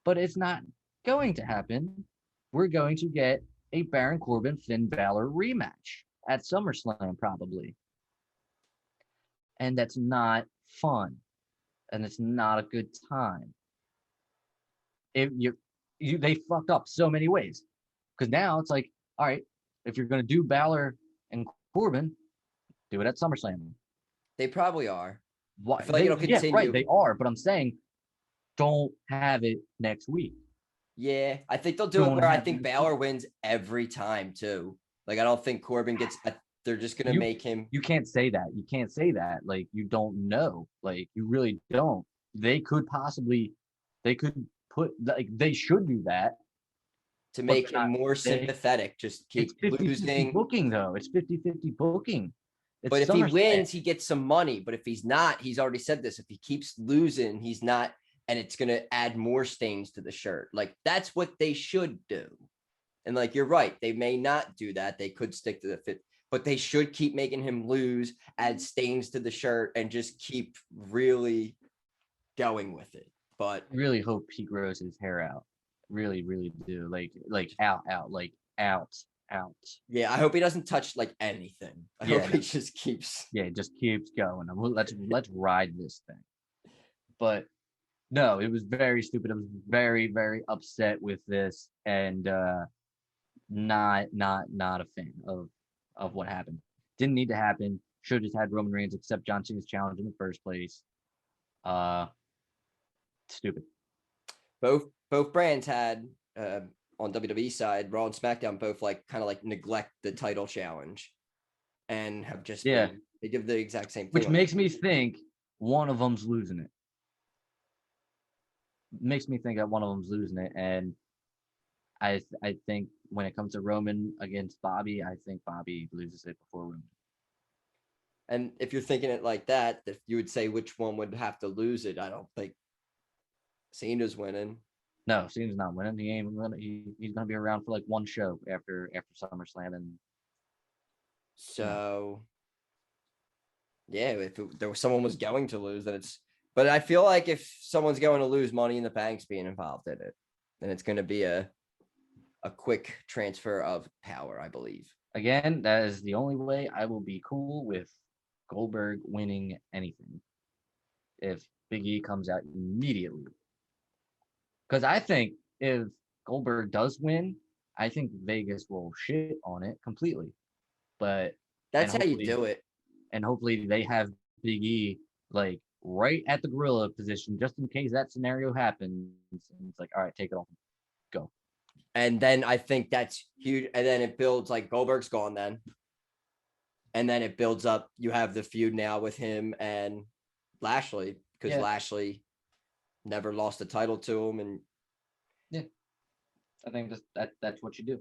But it's not going to happen. We're going to get a Baron Corbin Finn Balor rematch at SummerSlam probably. And that's not fun. And it's not a good time. If they fucked up so many ways. Because now it's like, all right, if you're going to do Balor and Corbin, do it at SummerSlam. They probably are. Why? I feel like it'll continue. Yeah, right, they are. But I'm saying, don't have it next week. Yeah, I think they'll do it where I think Balor wins every time too. Like I don't think Corbin gets. They're just gonna make him. You can't say that. You can't say that. Like you don't know. Like you really don't. They could possibly. They could put like they should do that to make him more sympathetic. Just keep losing. Booking though. It's 50-50 booking. But if he wins, he gets some money. But if he's not, he's already said this. If he keeps losing, he's not. And it's going to add more stains to the shirt. Like, that's what they should do. And, like, you're right. They may not do that. They could stick to the fit. But they should keep making him lose, add stains to the shirt, and just keep really going with it. But I really hope he grows his hair out. Really, really do. Like out. Yeah, I hope he doesn't touch, like, anything. I hope he just keeps. Yeah, it just keeps going. Let's ride this thing. But no, it was very stupid. I was very, very upset with this, and not a fan of what happened. Didn't need to happen. Should have just had Roman Reigns accept John Cena's challenge in the first place. Stupid. Both brands had on WWE side, Raw and SmackDown both like kind of like neglect the title challenge, and have just they give the exact same thing. Which makes me think one of them's losing it. Makes me think that one of them's losing it, and I think when it comes to Roman against Bobby, I think Bobby loses it before Roman. And if you're thinking it like that, if you would say which one would have to lose it, I don't think Cena's winning. No, Cena's not winning. He ain't gonna. He's gonna be around for like one show after SummerSlam, and so yeah, if there was someone was going to lose, then it's. But I feel like if someone's going to lose, Money in the Bank's being involved in it, then it's going to be a quick transfer of power, I believe. Again, that is the only way I will be cool with Goldberg winning anything. If Big E comes out immediately. Because I think if Goldberg does win, I think Vegas will shit on it completely. But that's how you do it. And hopefully they have Big E like right at the gorilla position, just in case that scenario happens. And it's like, all right, take it off. Go. And then I think that's huge. And then it builds like Goldberg's gone then. And then it builds up. You have the feud now with him and Lashley, because Lashley never lost the title to him. And yeah, I think that's what you do.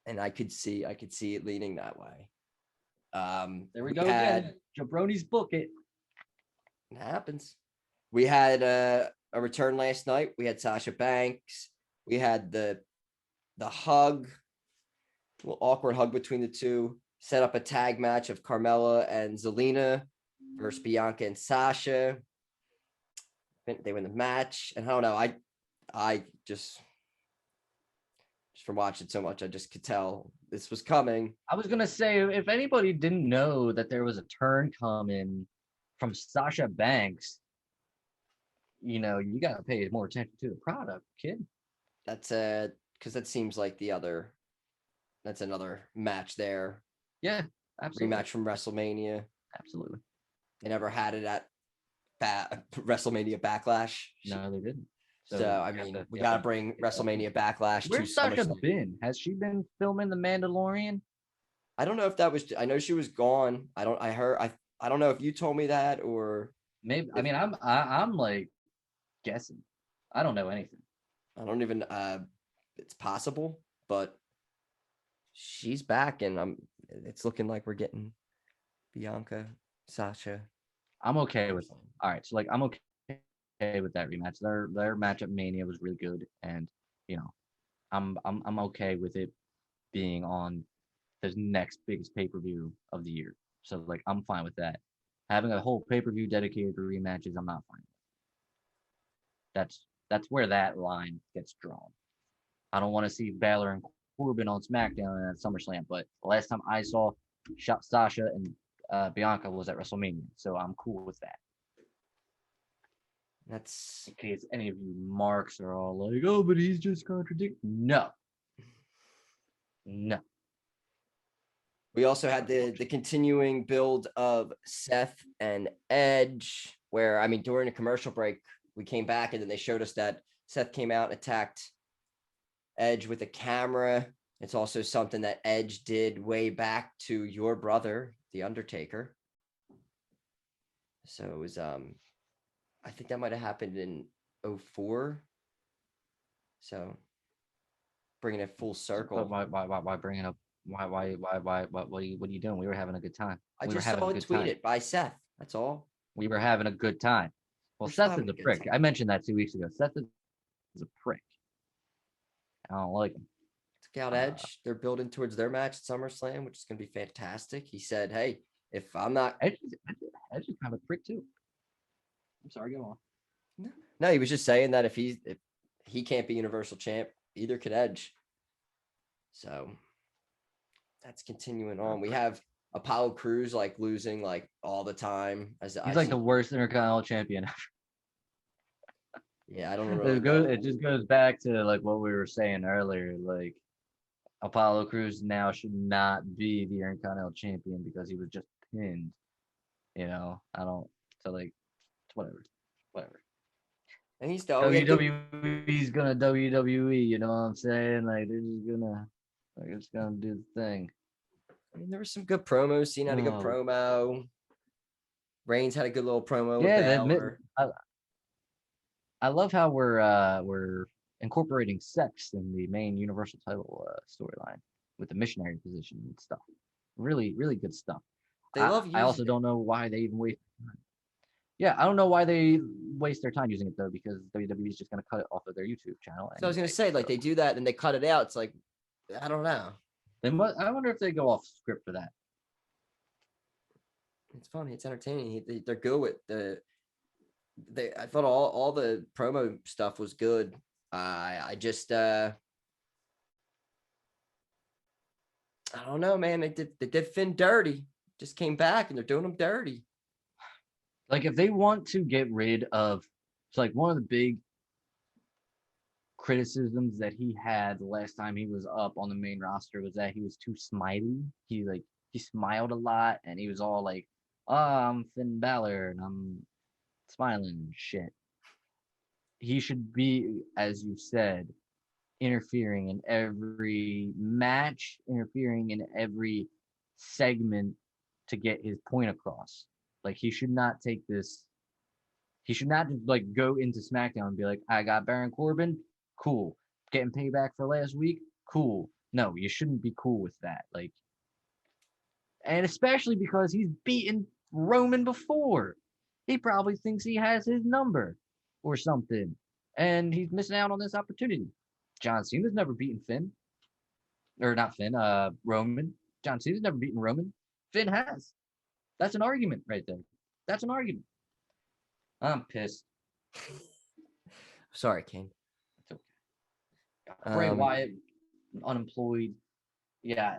And I could see it leaning that way. There we go again. jaBROni's book it. It happens. We had a return last night. We had Sasha Banks. We had the hug, little awkward hug between the two. Set up a tag match of Carmella and Zelina versus Bianca and Sasha. They win the match, and I don't know. I just from watching so much, I just could tell this was coming. I was gonna say, if anybody didn't know that there was a turn coming from Sasha Banks, you gotta pay more attention to the product, kid. That's because that seems like that's another match there. Yeah, absolutely. Rematch from WrestleMania. Absolutely. They never had it at WrestleMania Backlash. No, they didn't. So I mean, we gotta bring WrestleMania Backlash to Where's Sasha SummerSlam. been? Has she been filming The Mandalorian? I don't know if that was. I know she was gone. I don't know if you told me that or Maybe. I mean, I'm like guessing. I don't know anything. I don't even. It's possible, but she's back, and it's looking like we're getting Bianca, Sasha. I'm okay with. All right, so like I'm okay with that rematch. Their match at Mania was really good, and I'm okay with it being on the next biggest pay-per-view of the year. So like I'm fine with that. Having a whole pay-per-view dedicated to rematches, I'm not fine with. That's where that line gets drawn. I don't want to see Balor and Corbin on SmackDown at SummerSlam, but the last time I saw Sasha and Bianca was at WrestleMania, so I'm cool with that. That's in case any of you marks are all like, oh, but he's just contradicting. No. We also had the continuing build of Seth and Edge, where during a commercial break, we came back and then they showed us that Seth came out and attacked Edge with a camera. It's also something that Edge did way back to your brother, The Undertaker. So it was I think that might have happened in 2004. So bringing it full circle. Why bring it up? Why? What are you doing? We were having a good time. I just saw it tweeted by Seth. That's all. We were having a good time. Well, Seth is a prick. I mentioned that 2 weeks ago. Seth is a prick. I don't like him. Took out Edge. They're building towards their match at SummerSlam, which is going to be fantastic. He said, "Hey, if I'm not Edge is kind of a prick too." I'm sorry, go on. No, he was just saying that if he can't be Universal Champ, either could Edge. So that's continuing on. We have Apollo Crews like losing like all the time. He's like the worst Intercontinental Champion ever. Yeah, I don't know. It just goes back to like what we were saying earlier. Like Apollo Crews now should not be the Intercontinental Champion because he was just pinned. I don't. So like, whatever. And he's WWE's gonna WWE. You know what I'm saying? Like they're just gonna do the thing. There were some good promos. Cena had a good promo. Reigns had a good little promo. Yeah, with Balor. I love how we're incorporating sex in the main Universal title storyline with the missionary position and stuff. Really, really good stuff. I also don't know why they even waste time. Yeah, I don't know why they waste their time using it though, because WWE is just going to cut it off of their YouTube channel. So I was going to say, like, they do that and they cut it out. It's like, I don't know. I wonder if they go off script for that. It's funny. It's entertaining. They're good with I thought all the promo stuff was good. I just I don't know, man. They did Finn dirty. Just came back and they're doing him dirty. Like if they want to get rid of, it's like one of the big criticisms that he had the last time he was up on the main roster was that he was too smiley. He smiled a lot and he was all like, "Oh, I'm Finn Balor and I'm smiling and shit." He should be, as you said, interfering in every match, interfering in every segment to get his point across. Like he should not take this. He should not just like go into SmackDown and be like, "I got Baron Corbin, cool. Getting payback for last week, cool." No, you shouldn't be cool with that. Like, and especially because he's beaten Roman before. He probably thinks he has his number or something, and he's missing out on this opportunity. John Cena's never beaten Finn. Or not Finn, Roman. John Cena's never beaten Roman. Finn has. That's an argument right there. That's an argument. I'm pissed. Sorry, Kane. It's okay. Bray Wyatt, unemployed. Yeah.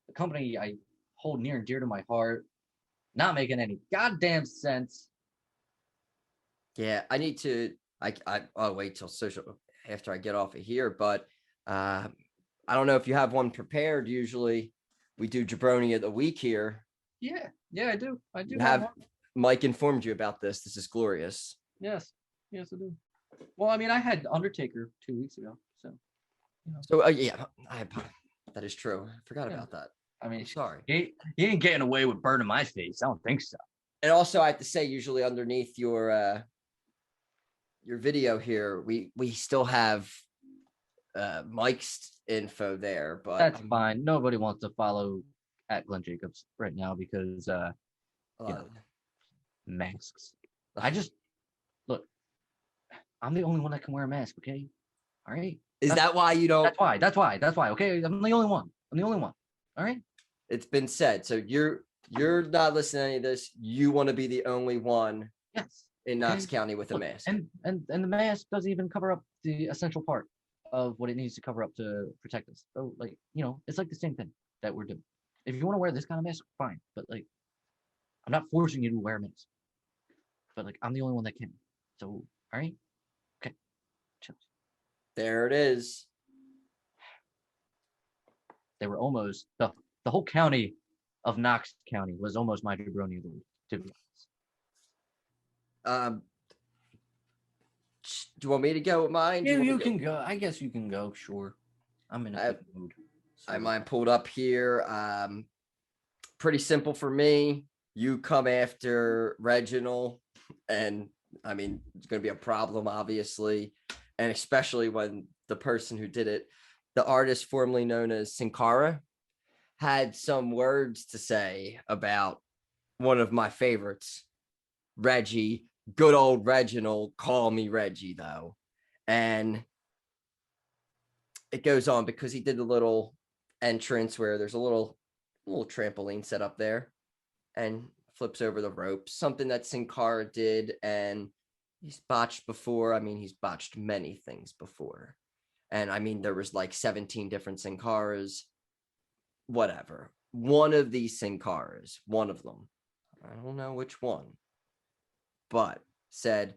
The company I hold near and dear to my heart. Not making any goddamn sense. Yeah, I need to. I'll wait till social after I get off of here. But I don't know if you have one prepared. Usually, we do jaBROni of the week here. Yeah, I do. I do have one. Mike informed you about this. This is glorious. Yes, I do. Well, I mean, I had Undertaker 2 weeks ago, so. So yeah, that is true. I forgot about that. I mean, sorry. He ain't getting away with burning my face. I don't think so. And also, I have to say, usually underneath your video here, we still have Mike's info there, but that's fine. Nobody wants to follow at Glenn Jacobs right now because masks. I just look. I'm the only one that can wear a mask. Okay, all right. That why you don't? That's why. Okay, I'm the only one. All right. It's been said. So you're not listening to any of this. You want to be the only one. Yes. In Knox County with a mask. And the mask doesn't even cover up the essential part of what it needs to cover up to protect us. So like, it's like the same thing that we're doing. If you want to wear this kind of mask, fine. But like, I'm not forcing you to wear a mask. But like, I'm the only one that can. So, all right. Okay. Chill. There it is. They were almost the whole county of Knox County was almost my jaBROni of the week, to be honest. Do you want me to go with mine? Yeah, you can go. I guess you can go. Sure. I'm in a good mood. So. I have mine pulled up here. Pretty simple for me. You come after Reginald, and I mean, it's going to be a problem, obviously, and especially when the person who did it, the artist formerly known as Sin Cara, had some words to say about one of my favorites, Reggie. Good old Reginald, call me Reggie, though. And it goes on because he did a little entrance where there's a little trampoline set up there and flips over the ropes, something that Sin Cara did. And he's botched before. I mean, he's botched many things before. And I mean, there was like 17 different Sin Caras, whatever. One of these Sin Caras, one of them, I don't know which one, but said,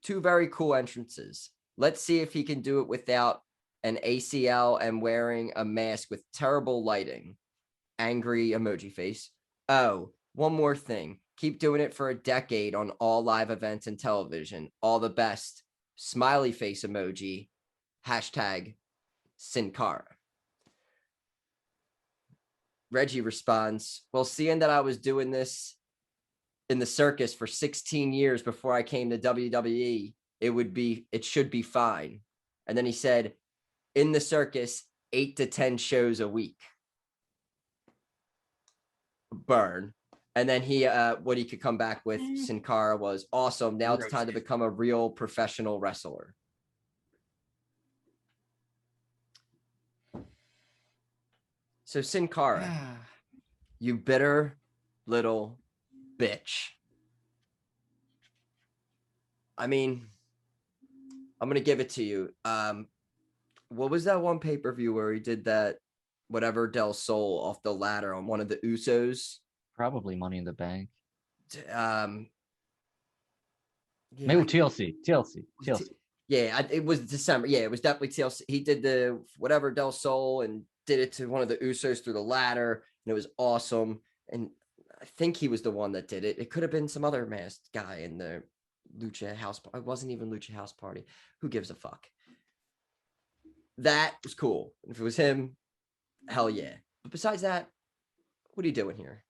2 very cool entrances. Let's see if he can do it without an ACL and wearing a mask with terrible lighting. Angry emoji face. Oh, one more thing. Keep doing it for a decade on all live events and television. All the best. Smiley face emoji. Hashtag Sin Cara. Reggie responds, well, seeing that I was doing this in the circus for 16 years before I came to WWE, it should be fine. And then he said, in the circus, 8 to 10 shows a week. Burn. And then what he could come back with, Sin Cara, was awesome. Now it's time to become a real professional wrestler. So Sin Cara, you bitter little bitch. I mean, I'm gonna give it to you. What was that one pay-per-view where he did that whatever Del Sol off the ladder on one of the Usos? Probably Money in the Bank. Yeah, maybe TLC. Yeah, it was December. Yeah, it was definitely TLC. He did the whatever Del Sol and did it to one of the Usos through the ladder, and it was awesome. And I think he was the one that did it. It could have been some other masked guy in the Lucha House. It wasn't even Lucha House Party. Who gives a fuck? That was cool. If it was him, hell yeah. But besides that, what are you doing here?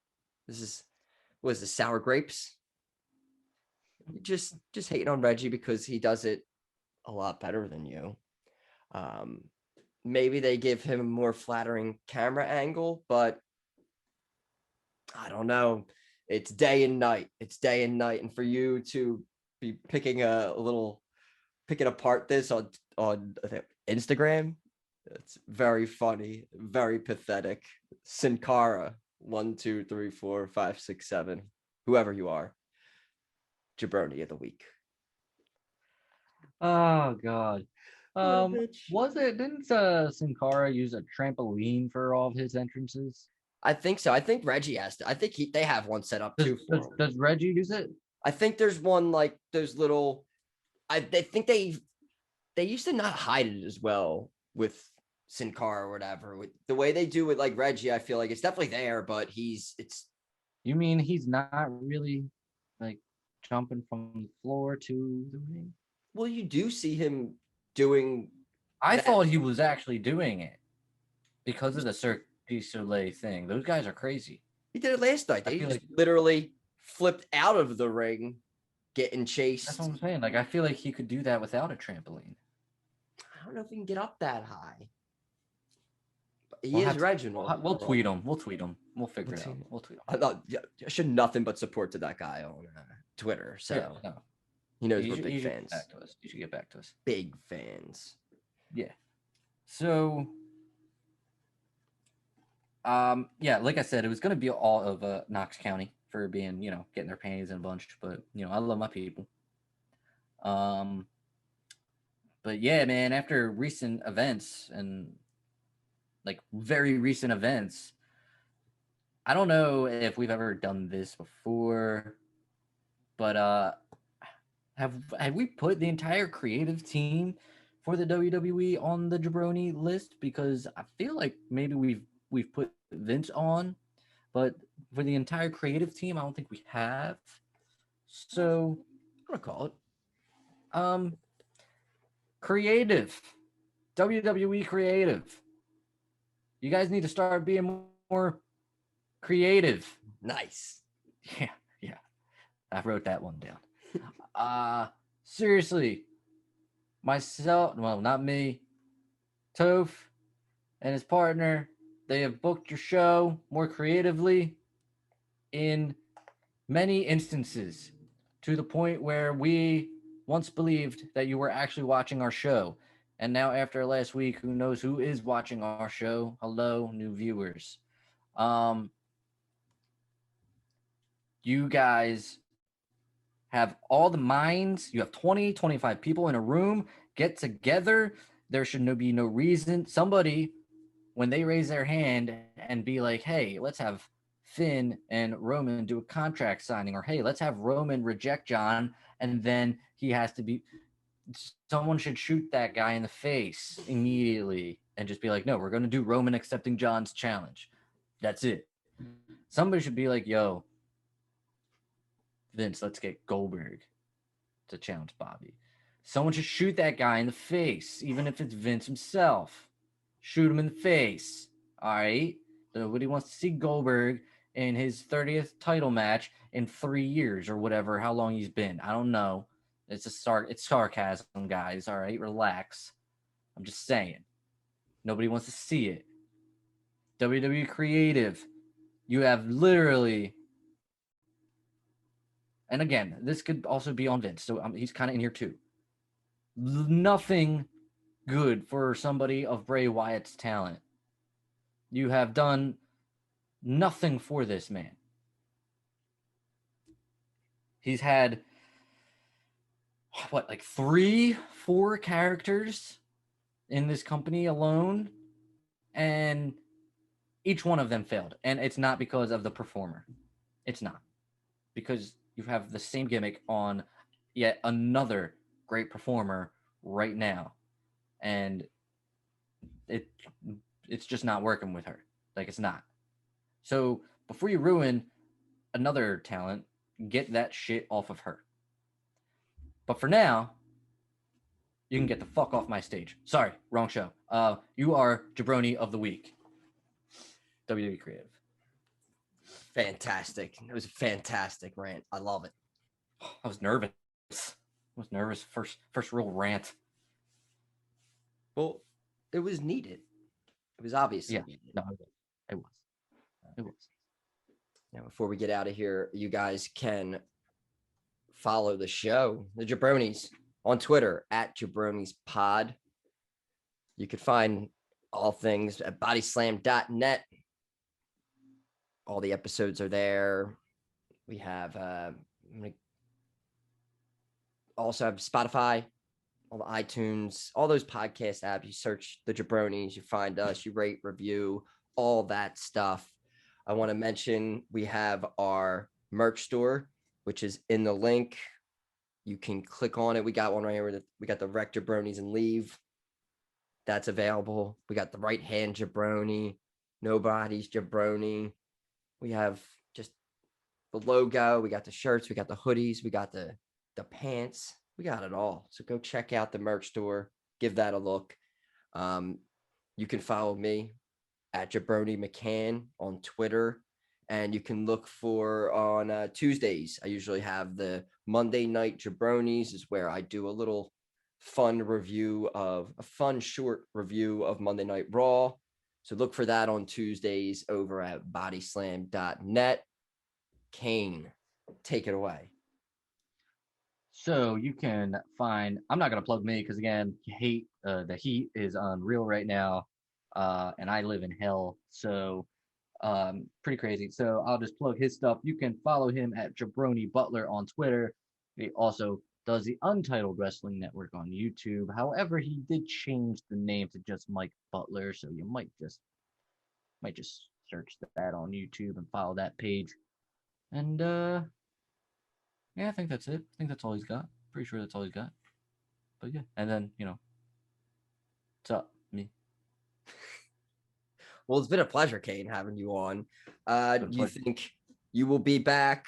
What is this, sour grapes? Just hating on Reggie because he does it a lot better than you. Maybe they give him a more flattering camera angle, but I don't know. It's day and night. And for you to be picking apart this on Instagram. It's very funny, very pathetic. Sin Cara 1, 2, 3, 4, 5, 6, 7. Whoever you are, jaBROni of the week. Oh God. What a bitch. Didn't Sin Cara use a trampoline for all of his entrances? I think so. I think Reggie has to. I think they have one set up too for him. Does Reggie use it? I think there's one like those little. They think they used to not hide it as well with Sin Cara or whatever. With the way they do it, like Reggie, I feel like it's definitely there, but it's. You mean he's not really like jumping from the floor to the ring? Well, you do see him doing. I that. thought he was actually doing it because of the Cirque du Soleil thing. Those guys are crazy. He did it last night. They just literally flipped out of the ring, getting chased. That's what I'm saying. Like, I feel like he could do that without a trampoline. I don't know if he can get up that high. But he is Reginald. We'll tweet him. We'll tweet him. We'll figure it out. We'll tweet him. I should nothing but support to that guy on Twitter. So yeah, no. He knows we're big fans. You should get back to us. Big fans. Yeah. So, yeah, like I said, it was going to be all of Knox County for being, getting their panties in a bunch. But, I love my people. But yeah, man, after recent events and like very recent events, I don't know if we've ever done this before, but have we put the entire creative team for the WWE on the jaBROni list? Because I feel like maybe we've put Vince on, but for the entire creative team, I don't think we have. So I'm gonna call it. Creative. WWE creative. You guys need to start being more creative. Nice. Yeah. I wrote that one down. Seriously. Myself, well, not me. Toph and his partner, they have booked your show more creatively in many instances, to the point where we once believed that you were actually watching our show. And now after last week, who knows who is watching our show? Hello, new viewers. You guys have all the minds. You have 20, 25 people in a room. Get together. There should be no reason. Somebody, when they raise their hand and be like, hey, let's have Finn and Roman do a contract signing, or hey, let's have Roman reject John, and then he has to be, someone should shoot that guy in the face immediately and just be like, no, we're going to do Roman accepting John's challenge. That's it. Somebody should be like, yo, Vince, let's get Goldberg to challenge Bobby. Someone should shoot that guy in the face, even if it's Vince himself. Shoot him in the face. All right? Nobody wants to see Goldberg in his 30th title match in 3 years or whatever, how long he's been. I don't know. It's sarcasm, guys. All right? Relax. I'm just saying. Nobody wants to see it. WWE Creative. You have literally... And again, this could also be on Vince, so he's kind of in here too. Nothing good for somebody of Bray Wyatt's talent. You have done nothing for this man. He's had, like 3, 4 characters in this company alone, and each one of them failed. And it's not because of the performer. It's not. Because you have the same gimmick on yet another great performer right now. And it's just not working with her. Like, it's not. So before you ruin another talent, get that shit off of her. But for now, you can get the fuck off my stage. Sorry, wrong show. You are jaBROni of the week. WWE Creative. Fantastic. It was a fantastic rant. I love it. I was nervous. First real rant. Well, it was needed. It was obviously needed. No, it was. Now, before we get out of here, you guys can follow the show, the jaBROnis, on Twitter at jaBROnisPod. You could find all things at bodyslam.net. All the episodes are there. We have also have Spotify, all the iTunes, all those podcast apps. You search the jaBROnis, you find us, you rate, review, all that stuff. I want to mention we have our merch store, which is in the link. You can click on it. We got one right here. We got the Wreck jaBROnis and Leave. That's available. We got the Right Hand jaBROni, Nobody's jaBROni. We have just the logo. We got the shirts. We got the hoodies. We got the pants. We got it all. So go check out the merch store. Give that a look. You can follow me at jaBROni McCann on Twitter. And you can look for on Tuesdays. I usually have the Monday Night jaBROnis is where I do a little fun short review of Monday Night Raw. So look for that on Tuesdays over at bodyslam.net. Kane, take it away. So you can find, I'm not going to plug me because, again, the heat is unreal right now, and I live in hell. So pretty crazy. So I'll just plug his stuff. You can follow him at jaBROni Butler on Twitter. He also does the Untitled Wrestling Network on YouTube. However, he did change the name to just Mike Butler, so you might just search that on YouTube and follow that page. And yeah, I think that's it. I think that's all he's got. Pretty sure that's all he's got. But yeah, and then what's up, me? Well, it's been a pleasure, Kane, having you on. Do you pleasure. think you will be back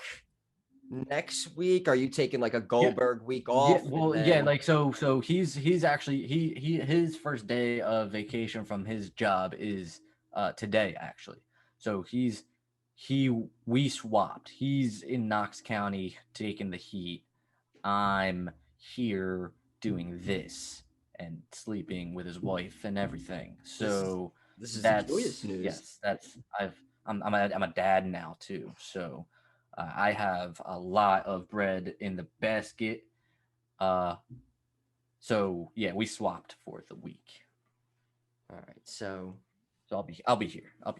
next week? Are you taking like a Goldberg week off? Yeah, well, yeah, like so he's actually his first day of vacation from his job is today actually. So we swapped. He's in Knox County taking the heat. I'm here doing this and sleeping with his wife and everything. So this is that's joyous news. yes, I'm a dad now too. So I have a lot of bread in the basket. So yeah, we swapped for the week. All right, so I'll be here. All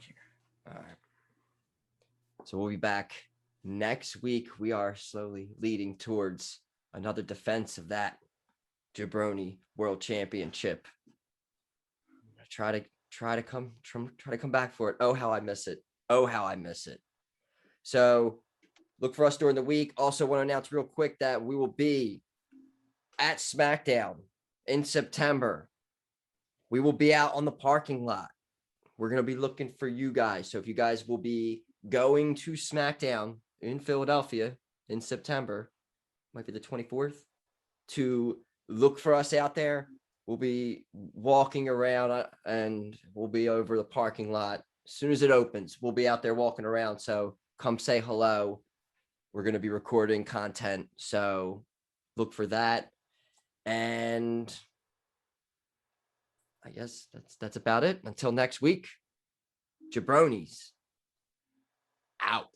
right. So we'll be back next week. We are slowly leading towards another defense of that jaBROni World Championship. Try to come back for it. Oh, how I miss it. Oh, how I miss it. So look for us during the week. Also want to announce real quick that we will be at SmackDown in September. We will be out on the parking lot. We're going to be looking for you guys. So if you guys will be going to SmackDown in Philadelphia in September, might be the 24th, to look for us out there. We'll be walking around and we'll be over the parking lot. As soon as it opens, we'll be out there walking around. So come say hello. We're going to be recording content. So look for that. And I guess that's about it. Until next week, jaBROnis out.